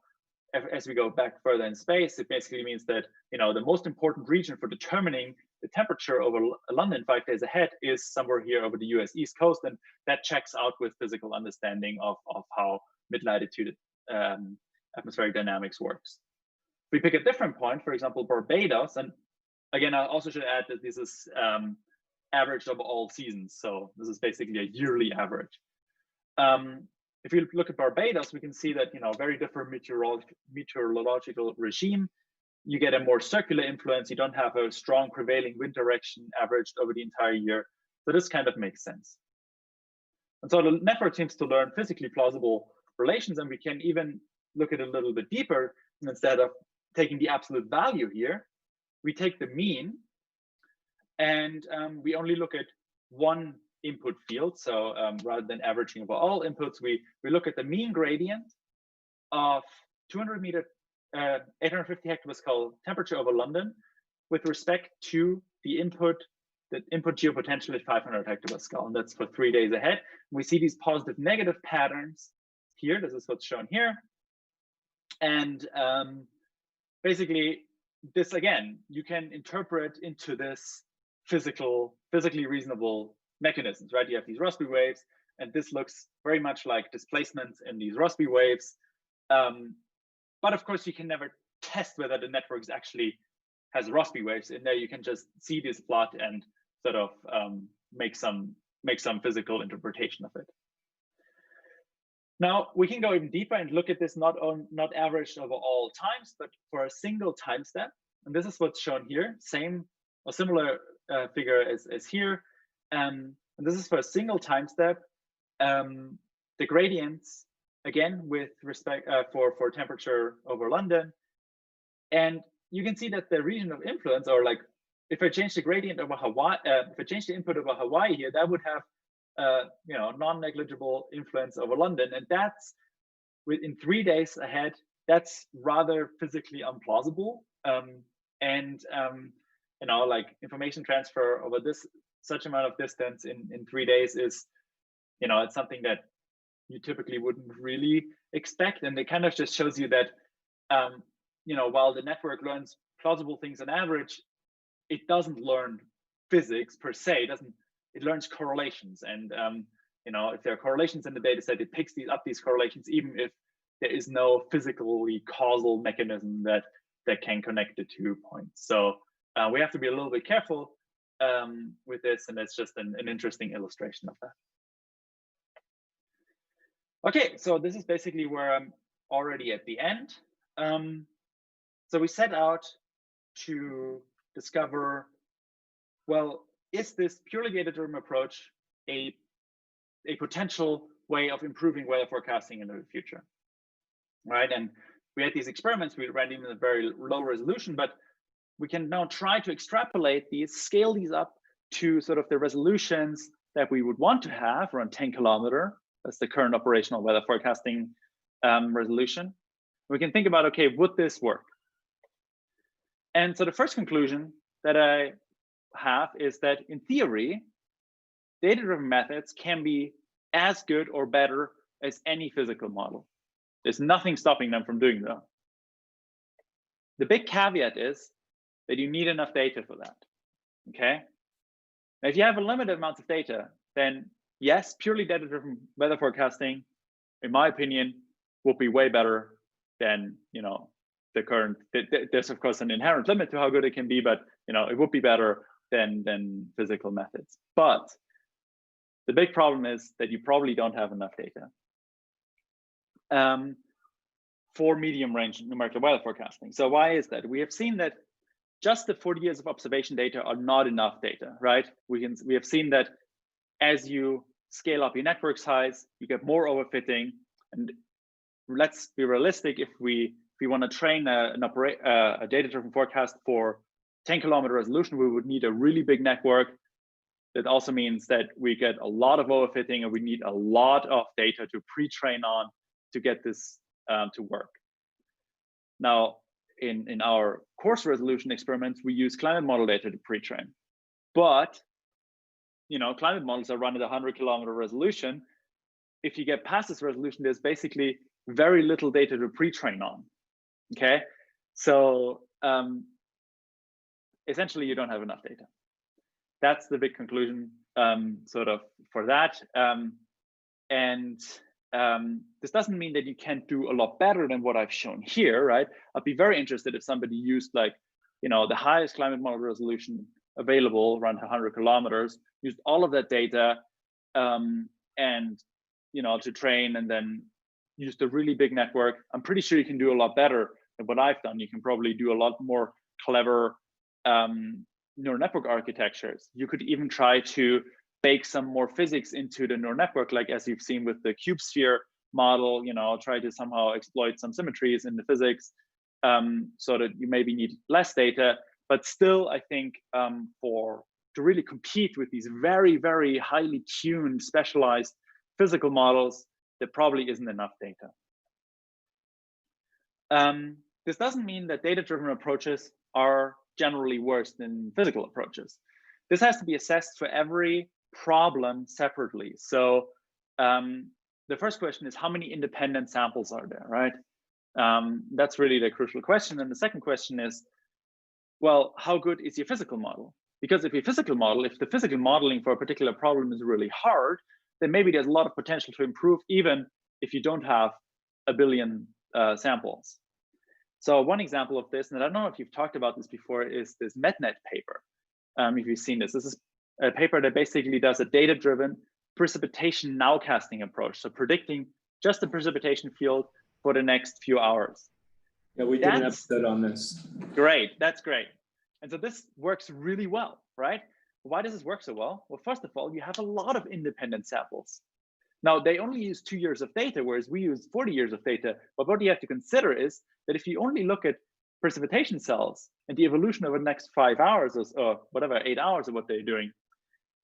Speaker 2: as we go back further in space, it basically means that, you know, the most important region for determining the temperature over London 5 days ahead is somewhere here over the US East Coast. And that checks out with physical understanding of how mid-latitude atmospheric dynamics works. If we pick a different point, for example, Barbados, and again, I also should add that this is averaged over all seasons. So this is basically a yearly average. If you look at Barbados, we can see that, you know, very different meteorological regime. You get a more circular influence. You don't have a strong prevailing wind direction averaged over the entire year. So this kind of makes sense. And so the network seems to learn physically plausible relations, and we can even look at it a little bit deeper. And instead of taking the absolute value here, we take the mean, and we only look at one input field. So rather than averaging over all inputs, we look at the mean gradient of 850 hectopascal temperature over London with respect to the input geopotential at 500 hectopascal, and that's for 3 days ahead. We see these positive negative patterns here. This is what's shown here. And basically, this again, you can interpret into this physically reasonable mechanisms, right? You have these Rossby waves, and this looks very much like displacements in these Rossby waves. But of course, you can never test whether the network actually has Rossby waves in there. You can just see this plot and sort of make some physical interpretation of it. Now we can go even deeper and look at this not averaged over all times, but for a single time step. And this is what's shown here, same or similar figure as here. And this is for a single time step. The gradients, again, with respect for temperature over London. And you can see that the region of influence, or like if I change the gradient over Hawaii, if I change the input over Hawaii here, that would have you know, non-negligible influence over London. And that's within 3 days ahead, that's rather physically implausible. You know, like information transfer over such amount of distance in 3 days is, you know, it's something that you typically wouldn't really expect. And it kind of just shows you that, you know, while the network learns plausible things on average, it doesn't learn physics per se. It learns correlations. And, you know, if there are correlations in the data set, it picks up these correlations, even if there is no physically causal mechanism that can connect the 2 points. So we have to be a little bit careful with this, and it's just an interesting illustration of that. Okay, so this is basically where I'm already at the end. So we set out to discover, well, is this purely data-driven approach a potential way of improving weather forecasting in the future, right? And we had these experiments, we ran them in a very low resolution, but we can now try to extrapolate these, scale these up to sort of the resolutions that we would want to have, around 10 kilometer. That's the current operational weather forecasting resolution. We can think about, okay, would this work? And so the first conclusion that I have is that in theory, data-driven methods can be as good or better as any physical model. There's nothing stopping them from doing that. The big caveat is that you need enough data for that, okay? Now, if you have a limited amount of data, then yes, purely data-driven weather forecasting, in my opinion, would be way better than, you know, the current. There's of course an inherent limit to how good it can be, but you know, it would be better than physical methods. But the big problem is that you probably don't have enough data for medium range numerical weather forecasting. So why is that? We have seen that just the 40 years of observation data are not enough data, right? We have seen that as you scale up your network size, you get more overfitting. And let's be realistic, if we want to train a data-driven forecast for 10-kilometer resolution, we would need a really big network. That also means that we get a lot of overfitting, and we need a lot of data to pre-train on to get this to work. Now, in our coarse resolution experiments, we use climate model data to pre-train. But climate models are run at 100-kilometer resolution. If you get past this resolution, there's basically very little data to pre-train on. Okay, so essentially you don't have enough data. That's the big conclusion sort of for that. This doesn't mean that you can't do a lot better than what I've shown here, right? I'd be very interested if somebody used the highest climate model resolution available, around 100 kilometers, used all of that data and to train, and then used a really big network. I'm pretty sure you can do a lot better than what I've done. You can probably do a lot more clever neural network architectures. You could even try to bake some more physics into the neural network, like as you've seen with the cube sphere model, try to somehow exploit some symmetries in the physics so that you maybe need less data. But still, I think to really compete with these very, very highly tuned, specialized physical models, there probably isn't enough data. This doesn't mean that data-driven approaches are generally worse than physical approaches. This has to be assessed for every problem separately. So the first question is, how many independent samples are there, right? That's really the crucial question. And the second question is, well, how good is your physical model? Because if the physical modeling for a particular problem is really hard, then maybe there's a lot of potential to improve, even if you don't have a billion samples. So one example of this, and I don't know if you've talked about this before, is this MedNet paper. If you've seen this is a paper that basically does a data-driven precipitation nowcasting approach. So predicting just the precipitation field for the next few hours.
Speaker 1: Yeah, we did an episode on this.
Speaker 2: Great, that's great. And so this works really well, right? Why does this work so well? Well, first of all, you have a lot of independent samples. Now, they only use 2 years of data, whereas we use 40 years of data. But what you have to consider is that if you only look at precipitation cells and the evolution over the next 5 hours or whatever, 8 hours of what they're doing,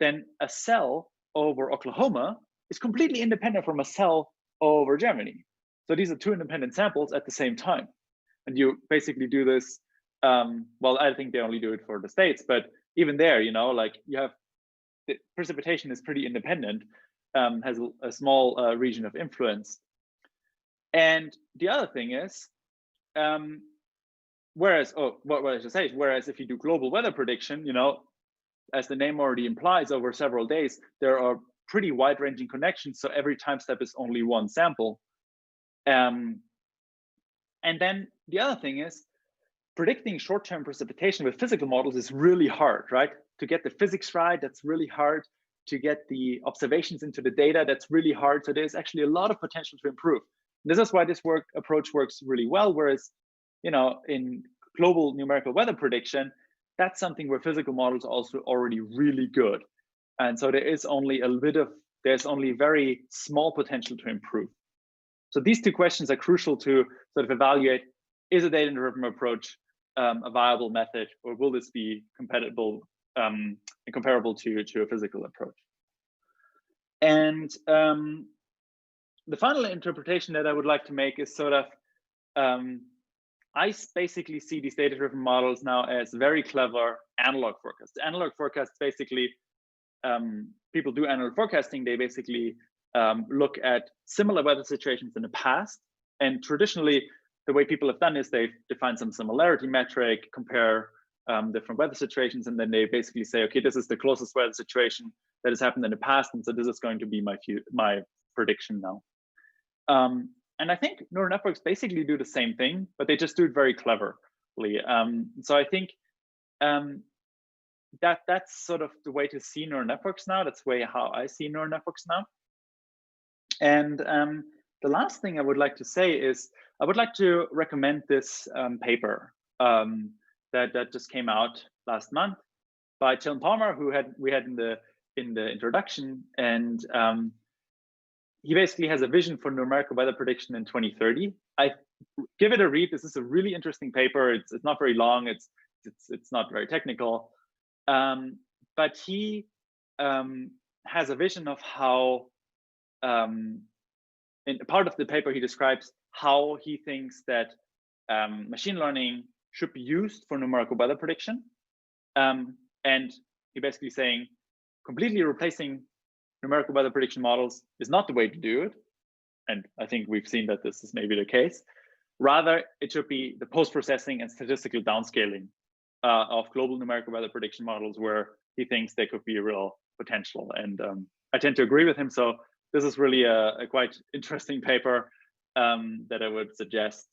Speaker 2: then a cell over Oklahoma is completely independent from a cell over Germany. So these are two independent samples at the same time. And you basically do this, well, I think they only do it for the States, but even there, you have the precipitation is pretty independent, has a small region of influence. And the other thing is, whereas if you do global weather prediction, as the name already implies, over several days, there are pretty wide-ranging connections. So every time step is only one sample. And then the other thing is, predicting short-term precipitation with physical models is really hard, right? To get the physics right, that's really hard. To get the observations into the data, that's really hard. So there's actually a lot of potential to improve. This is why this approach works really well. Whereas, in global numerical weather prediction, that's something where physical models are also already really good. And so there's only very small potential to improve. So these two questions are crucial to sort of evaluate, is a data-driven approach a viable method, or will this be comparable to a physical approach? And the final interpretation that I would like to make is sort of, I basically see these data-driven models now as very clever analog forecasts. Analog forecasts basically, people do analog forecasting, they basically look at similar weather situations in the past. And traditionally, the way people have done is they define some similarity metric, compare different weather situations, and then they basically say, okay, this is the closest weather situation that has happened in the past, and so this is going to be my prediction now. And I think neural networks basically do the same thing, but they just do it very cleverly. So I think that's sort of the way to see neural networks now. That's the way how I see neural networks now. And the last thing I would like to say is I would like to recommend this paper that just came out last month by Tim Palmer, who we had in the introduction, and he basically has a vision for numerical weather prediction in 2030. I give it a read. This is a really interesting paper. It's not very long. It's not very technical, but he has a vision of how. In part of the paper, he describes how he thinks that machine learning should be used for numerical weather prediction. And you're basically saying completely replacing numerical weather prediction models is not the way to do it. And I think we've seen that this is maybe the case. Rather, it should be the post-processing and statistical downscaling of global numerical weather prediction models where he thinks there could be a real potential. And I tend to agree with him. So this is really a quite interesting paper that I would suggest.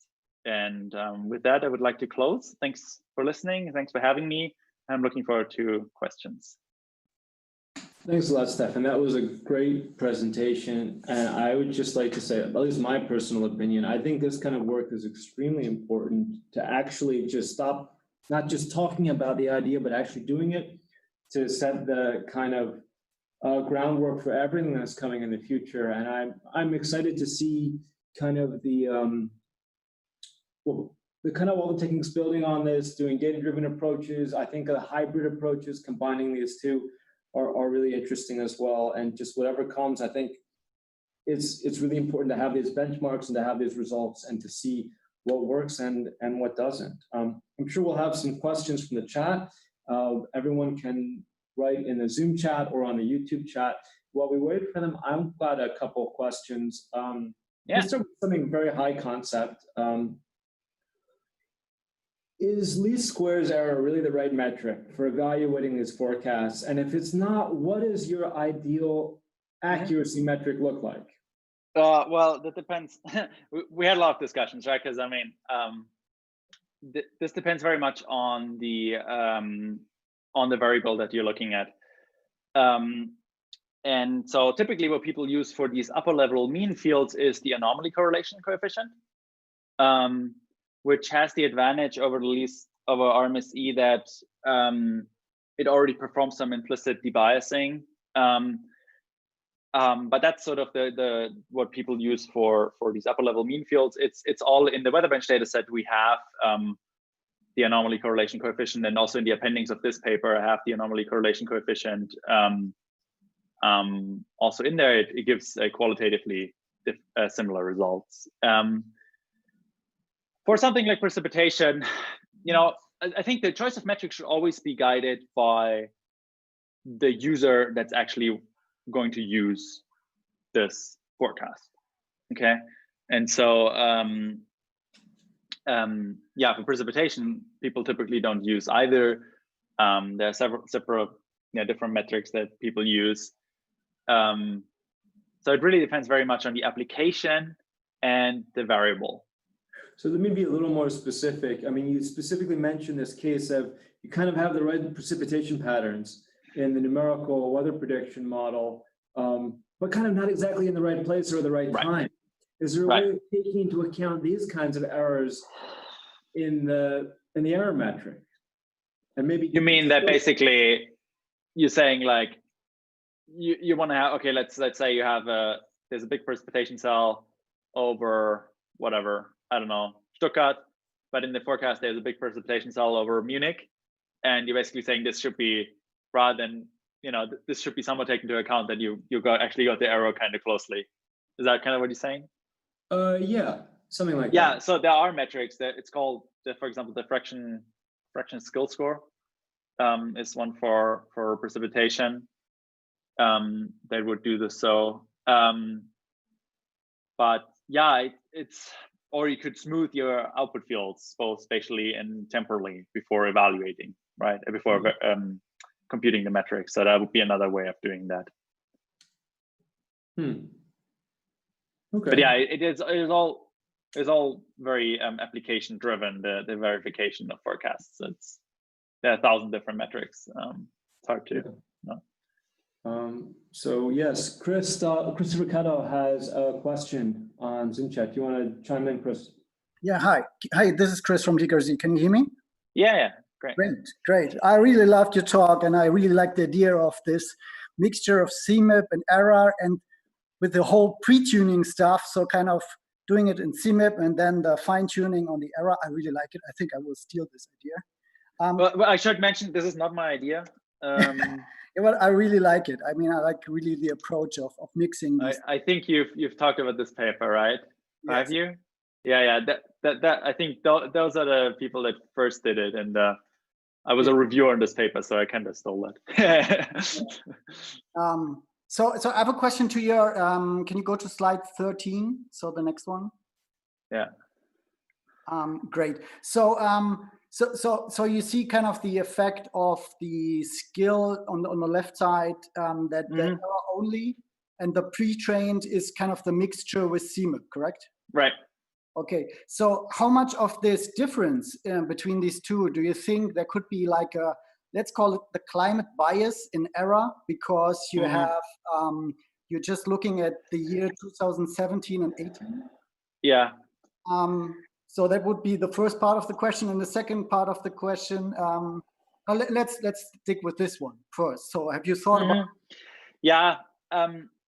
Speaker 2: And with that, I would like to close. Thanks for listening. Thanks for having me. I'm looking forward to questions.
Speaker 1: Thanks a lot, Stephan. That was a great presentation. And I would just like to say, at least my personal opinion, I think this kind of work is extremely important to actually just stop, not just talking about the idea, but actually doing it to set the kind of groundwork for everything that's coming in the future. And I'm excited to see kind of the kind of all the techniques building on this, doing data-driven approaches. I think the hybrid approaches, combining these two, are really interesting as well. And just whatever comes, I think it's really important to have these benchmarks and to have these results and to see what works and what doesn't. I'm sure we'll have some questions from the chat. Everyone can write in the Zoom chat or on the YouTube chat. While we wait for them, I've got a couple of questions. Let's start with something very high concept. Is least squares error really the right metric for evaluating these forecasts? And if it's not, what does your ideal accuracy metric look like?
Speaker 2: Well, that depends. We had a lot of discussions, right? Because I mean, this depends very much on the variable that you're looking at. And so typically what people use for these upper level mean fields is the anomaly correlation coefficient, which has the advantage over the least over RMSE that it already performs some implicit debiasing. But that's sort of the what people use for these upper level mean fields. It's all in the Weatherbench data set. We have the anomaly correlation coefficient, and also in the appendix of this paper, I have the anomaly correlation coefficient. Also in there, it gives qualitatively similar results. For something like precipitation, you know, I think the choice of metrics should always be guided by the user that's actually going to use this forecast. Okay, and so yeah, for precipitation, people typically don't use either. There are several different metrics that people use. So it really depends very much on the application and the variable.
Speaker 1: So let me be a little more specific. I mean, you specifically mentioned this case of you kind of have the right precipitation patterns in the numerical weather prediction model, but kind of not exactly in the right place or the right time. Is there a way of taking into account these kinds of errors in the error metric? And maybe
Speaker 2: you mean that basically you're saying like you want to have, okay, let's say you have there's a big precipitation cell over whatever, I don't know, Stuttgart, but in the forecast there's a big precipitation cell over Munich, and you're basically saying this should be, rather than, you know, this should be somewhat taken into account that you actually got the error kind of closely. Is that kind of what you're saying?
Speaker 1: Yeah, something like that.
Speaker 2: Yeah, so there are metrics that it's called, for example, the fraction skill score is one for precipitation that would do this. So, but yeah, it's, or you could smooth your output fields both spatially and temporally before evaluating, right? Before computing the metrics. So that would be another way of doing that.
Speaker 1: Okay.
Speaker 2: But yeah, it's all very application driven. The verification of forecasts. There are 1,000 different metrics. It's hard to know.
Speaker 1: So yes, Christopher Cutto has a question on Zoom chat. Do you want to chime in, Chris?
Speaker 3: Yeah, hi. This is Chris from DKRZ. Can you hear me?
Speaker 2: Yeah, great.
Speaker 3: Great. I really loved your talk, and I really like the idea of this mixture of CMIP and error, and with the whole pre-tuning stuff. So kind of doing it in CMIP and then the fine-tuning on the error. I really like it. I think I will steal this idea.
Speaker 2: Well, I should mention this is not my idea.
Speaker 3: Yeah, well, I really like it. I mean, I like really the approach of mixing these.
Speaker 2: I think you've talked about this paper, right? Yes. Have you? Yeah. That I think those are the people that first did it, and I was a reviewer on this paper, so I kind of stole that.
Speaker 3: So I have a question to you. Can you go to slide 13? So the next one.
Speaker 2: Yeah.
Speaker 3: Great. So you see kind of the effect of the skill on the left side, that the error only, and the pre-trained is kind of the mixture with CMIP, correct?
Speaker 2: Right.
Speaker 3: Okay. So how much of this difference between these two do you think there could be, like a, let's call it the climate bias in error, because you have you're just looking at the year 2017 and 18?
Speaker 2: Yeah.
Speaker 3: So that would be the first part of the question, and the second part of the question. Let's stick with this one first. So have you thought about?
Speaker 2: Yeah.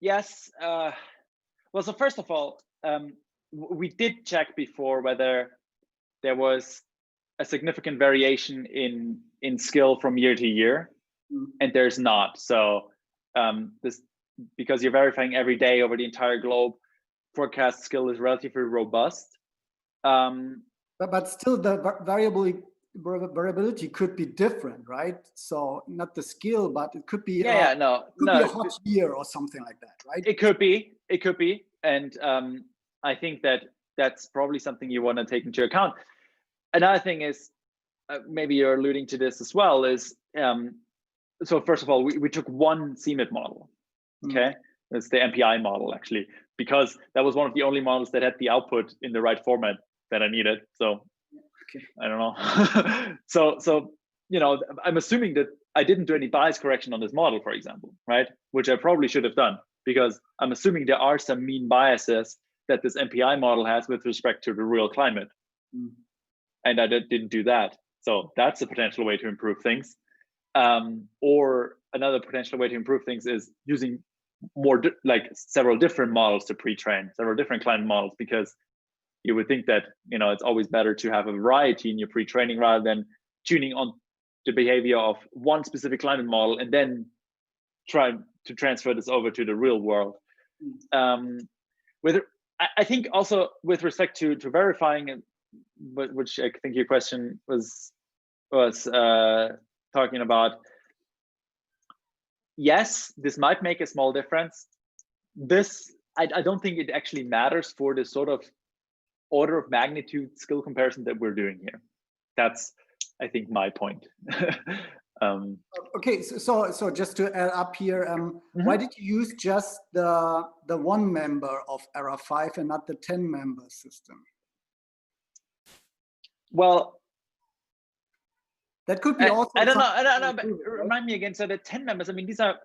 Speaker 2: Yes. Well, so first of all, we did check before whether there was a significant variation in skill from year to year, and there's not. So this, because you're verifying every day over the entire globe, forecast skill is relatively robust.
Speaker 3: But still, the variability could be different, right? So not the skill, but it could be
Speaker 2: be a
Speaker 3: hot year or something like that, right?
Speaker 2: It could be, and I think that's probably something you want to take into account. Another thing is, maybe you're alluding to this as well, is so first of all, we took one CMIP model, okay? It's the MPI model, actually, because that was one of the only models that had the output in the right format that I needed. So I don't know. so I'm assuming that I didn't do any bias correction on this model, for example, right? Which I probably should have done, because I'm assuming there are some mean biases that this MPI model has with respect to the real climate. And I didn't do that. So that's a potential way to improve things. Or another potential way to improve things is using more like several different models to pre-train, several different climate models, because you would think that it's always better to have a variety in your pre-training rather than tuning on the behavior of one specific climate model and then try to transfer this over to the real world. I think also with respect to verifying, which I think your question was talking about, yes, this might make a small difference. I don't think it actually matters for the sort of order of magnitude skill comparison that we're doing here. That's, I think, my point.
Speaker 3: Okay, so just to add up here, why did you use just the one member of ERA5 and not the 10-member system?
Speaker 2: Well,
Speaker 3: that could be also.
Speaker 2: I don't know. But remind me again. So the 10 members. I mean, these are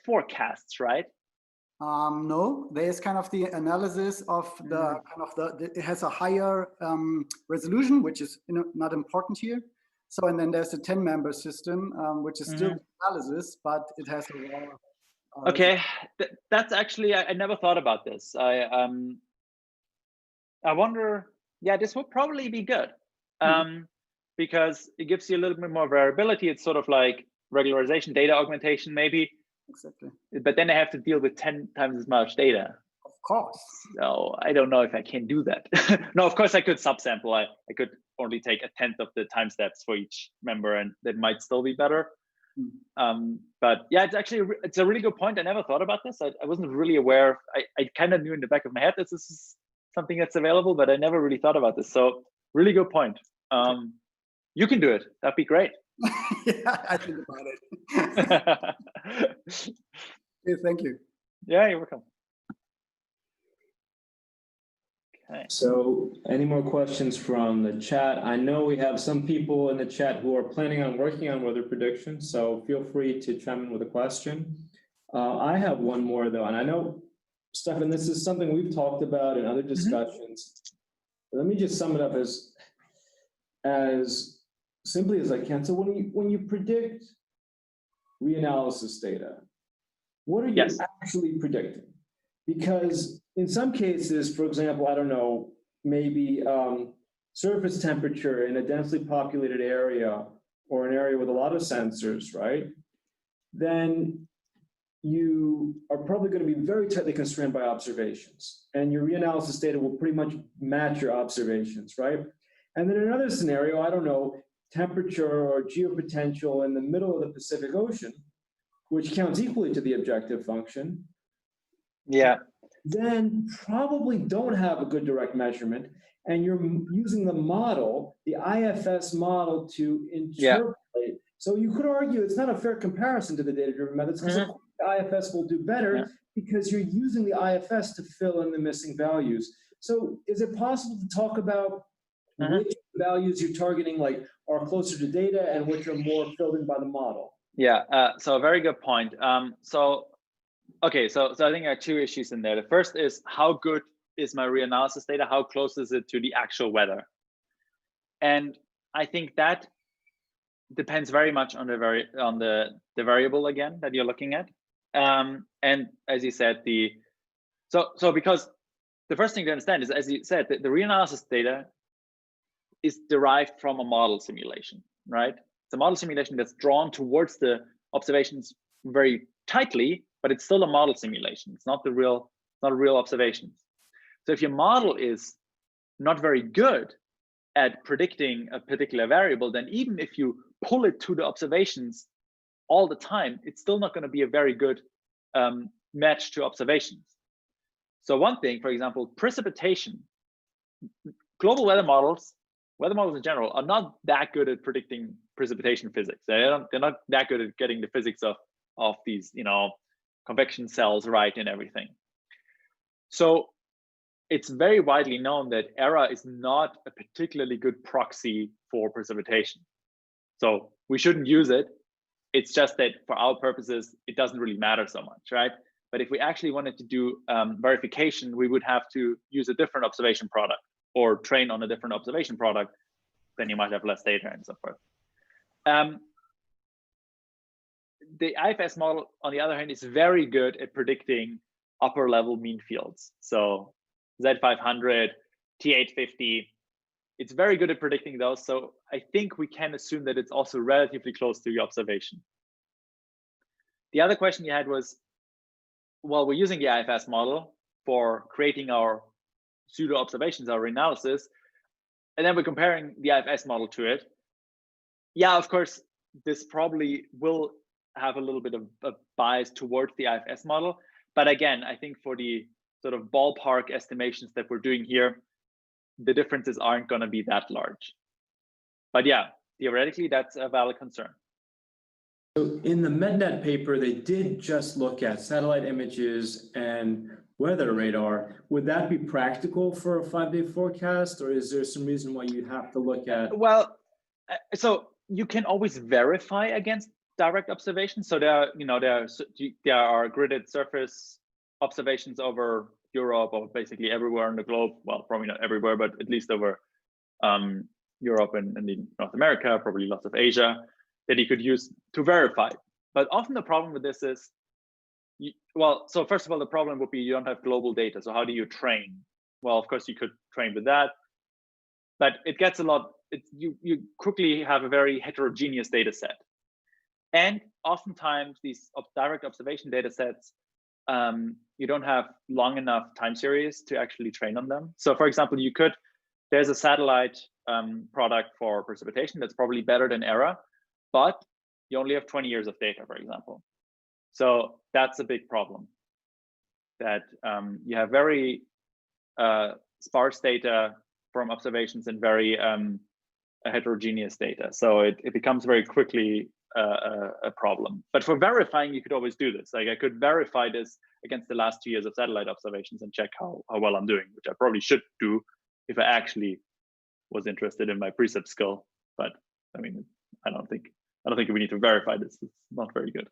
Speaker 2: forecasts, right?
Speaker 3: No, there's kind of the analysis of the it has a higher resolution, which is not important here. So, and then there's a 10-member system, which is still analysis, but it has a lower.
Speaker 2: Okay, that's actually, I never thought about this. I wonder. Yeah, this would probably be good, because it gives you a little bit more variability. It's sort of like regularization, data augmentation, maybe.
Speaker 3: Exactly.
Speaker 2: But then I have to deal with 10 times as much data.
Speaker 3: Of course.
Speaker 2: So I don't know if I can do that. No, of course I could subsample. I could only take 1/10 of the time steps for each member, and that might still be better. But yeah, it's a really good point. I never thought about this. I wasn't really aware. I kind of knew in the back of my head that this is something that's available, but I never really thought about this. So really good point. You can do it. That'd be great.
Speaker 3: Yeah, I think about it. Okay, thank you.
Speaker 2: Yeah, you're welcome. Okay.
Speaker 1: So any more questions from the chat? I know we have some people in the chat who are planning on working on weather predictions, so feel free to chime in with a question. I have one more though, and I know, Stephan, this is something we've talked about in other discussions. Let me just sum it up as simply as I can. So when you predict reanalysis data, what are you actually predicting? Because in some cases, for example, I don't know, maybe surface temperature in a densely populated area or an area with a lot of sensors, right? Then you are probably going to be very tightly constrained by observations, and your reanalysis data will pretty much match your observations, right? And then another scenario, I don't know, temperature or geopotential in the middle of the Pacific Ocean, which counts equally to the objective function,
Speaker 2: yeah,
Speaker 1: then probably don't have a good direct measurement, and you're using the model, the IFS model, to interpolate. Yeah. So you could argue it's not a fair comparison to the data-driven methods, because of course the IFS will do better because you're using the IFS to fill in the missing values. So is it possible to talk about which values you're targeting are closer to data and which are more filled in by the model?
Speaker 2: Yeah, so a very good point. Okay, so I think there are two issues in there. The first is, how good is my reanalysis data? How close is it to the actual weather? And I think that depends very much on the variable again that you're looking at. And as you said, so because the first thing to understand is, as you said, the reanalysis data is derived from a model simulation, right? It's a model simulation that's drawn towards the observations very tightly, but it's still a model simulation. It's not real observations. So if your model is not very good at predicting a particular variable, then even if you pull it to the observations all the time, it's still not going to be a very good match to observations. So one thing, for example, precipitation. Global weather models in general are not that good at predicting precipitation physics. They're not that good at getting the physics of these, convection cells right and everything. So it's very widely known that error is not a particularly good proxy for precipitation. So we shouldn't use it. It's just that for our purposes, it doesn't really matter so much, right? But if we actually wanted to do verification, we would have to use a different observation product or train on a different observation product. Then you might have less data and so forth. The IFS model, on the other hand, is very good at predicting upper level mean fields. So Z500, T850, it's very good at predicting those. So I think we can assume that it's also relatively close to the observation. The other question you had was, well, we're using the IFS model for creating our pseudo observations, our reanalysis, and then we're comparing the IFS model to it. Yeah, of course, this probably will have a little bit of a bias towards the IFS model. But again, I think for the sort of ballpark estimations that we're doing here, the differences aren't going to be that large. But yeah, theoretically, that's a valid concern.
Speaker 1: So in the MedNet paper, they did just look at satellite images and weather radar. Would that be practical for a 5-day forecast, or is there some reason why you have to look at?
Speaker 2: Well, so you can always verify against direct observations. So there are gridded surface observations over Europe or basically everywhere in the globe. Well, probably not everywhere, but at least over Europe and North America, probably lots of Asia, that you could use to verify. But often the problem with this is, so first of all, the problem would be you don't have global data. So how do you train? Well, of course you could train with that, but it gets a lot, you quickly have a very heterogeneous data set. And oftentimes these direct observation data sets, you don't have long enough time series to actually train on them. So for example, there's a satellite product for precipitation that's probably better than ERA, but you only have 20 years of data, for example. So that's a big problem, that you have very sparse data from observations and very heterogeneous data. So it becomes very quickly a problem. But for verifying, you could always do this. Like I could verify this against the last 2 years of satellite observations and check how well I'm doing, which I probably should do if I actually was interested in my precept skill. But I mean, I don't think we need to verify this. It's not very good.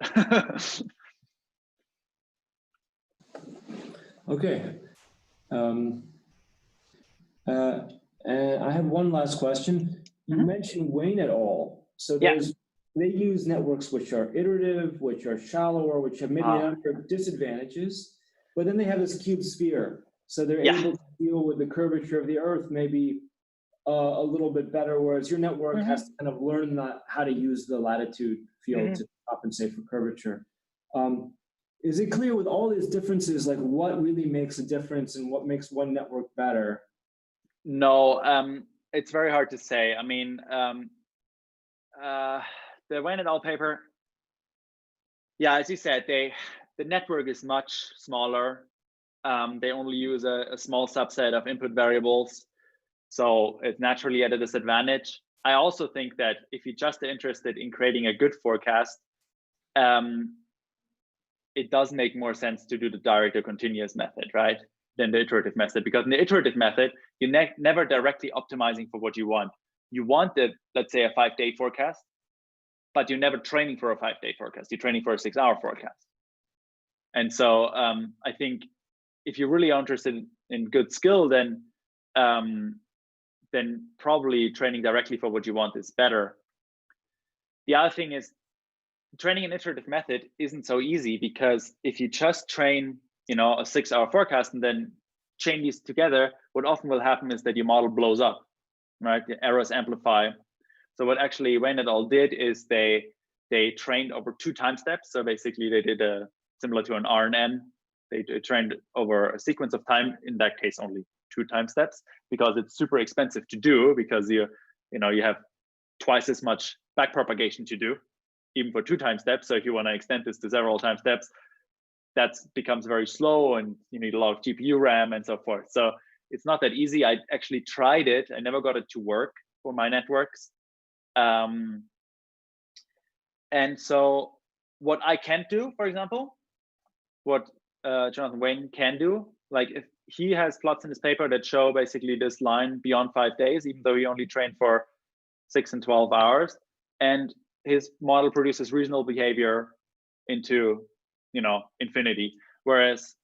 Speaker 1: Okay. And I have one last question. You mentioned Wayne et al. So they use networks which are iterative, which are shallower, which have maybe a number of disadvantages, but then they have this cube sphere. So they're able to deal with the curvature of the Earth maybe a little bit better, whereas your network has to kind of learn how to use the latitude field to compensate for curvature. is it clear with all these differences, like what really makes a difference and what makes one network better?
Speaker 2: No, it's very hard to say. I mean, the Wayne et al. Paper, yeah, as you said, the network is much smaller. They only use a small subset of input variables, so it's naturally at a disadvantage. I also think that if you're just interested in creating a good forecast, it does make more sense to do the direct or continuous method, right, than the iterative method, because in the iterative method, you're never directly optimizing for what you want. You want let's say, a 5-day forecast, but you're never training for a 5-day forecast. You're training for a 6-hour forecast. And so I think if you're really interested in good skill, then probably training directly for what you want is better. The other thing is, training an iterative method isn't so easy, because if you just train, a 6-hour forecast and then chain these together, what often will happen is that your model blows up, right? The errors amplify. So what actually Wayne et al. Did is they trained over 2 time steps. So basically they did similar to an R and N. They trained over a sequence of time, in that case only 2 time steps, because it's super expensive to do, because you have twice as much backpropagation to do, even for 2 time steps. So if you want to extend this to several time steps, that becomes very slow, and you need a lot of GPU RAM and so forth. So it's not that easy. I actually tried it. I never got it to work for my networks. And so what I can't do, for example, what Jonathan Wayne can do, like if he has plots in his paper that show basically this line beyond 5 days, even though he only trained for 6 and 12 hours, and his model produces reasonable behavior into, infinity. Whereas,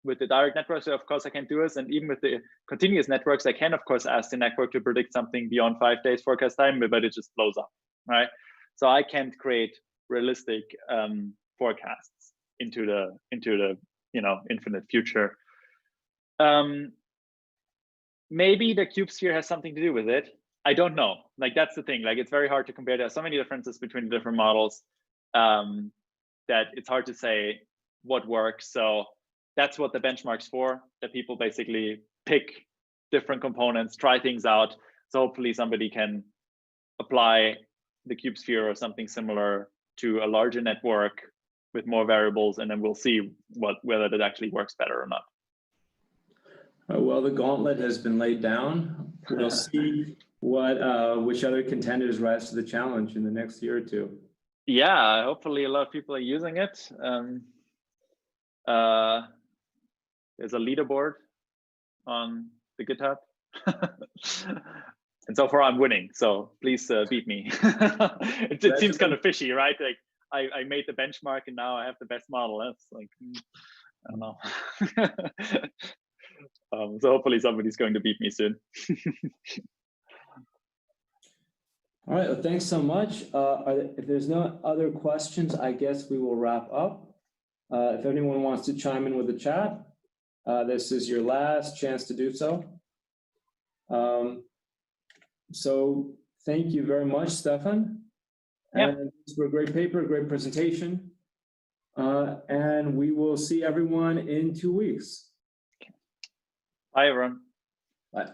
Speaker 2: with the direct networks, of course, I can do this. And even with the continuous networks, I can, of course, ask the network to predict something beyond 5 days forecast time, but it just blows up, right? So I can't create realistic forecasts into the infinite future. Maybe the cube sphere has something to do with it. I don't know. Like, that's the thing. Like, it's very hard to compare. There are so many differences between the different models that it's hard to say what works. So that's what the benchmark's for, that people basically pick different components, try things out. So hopefully somebody can apply the cube sphere or something similar to a larger network with more variables, and then we'll see whether that actually works better or not.
Speaker 1: Well, the gauntlet has been laid down. We'll see which other contenders rise to the challenge in the next year or two.
Speaker 2: Yeah, hopefully a lot of people are using it. There's a leaderboard on the GitHub. And so far I'm winning, so please beat me. It seems kind of fishy, right? Like I made the benchmark and now I have the best model. That's like, I don't know. So hopefully somebody's going to beat me soon.
Speaker 1: All right, well, thanks so much. If there's no other questions, I guess we will wrap up. If anyone wants to chime in with the chat, this is your last chance to do so. So thank you very much, Stephan.
Speaker 2: Yeah.
Speaker 1: And this was a great paper, a great presentation. And we will see everyone in 2 weeks.
Speaker 2: Bye, everyone.
Speaker 1: Bye.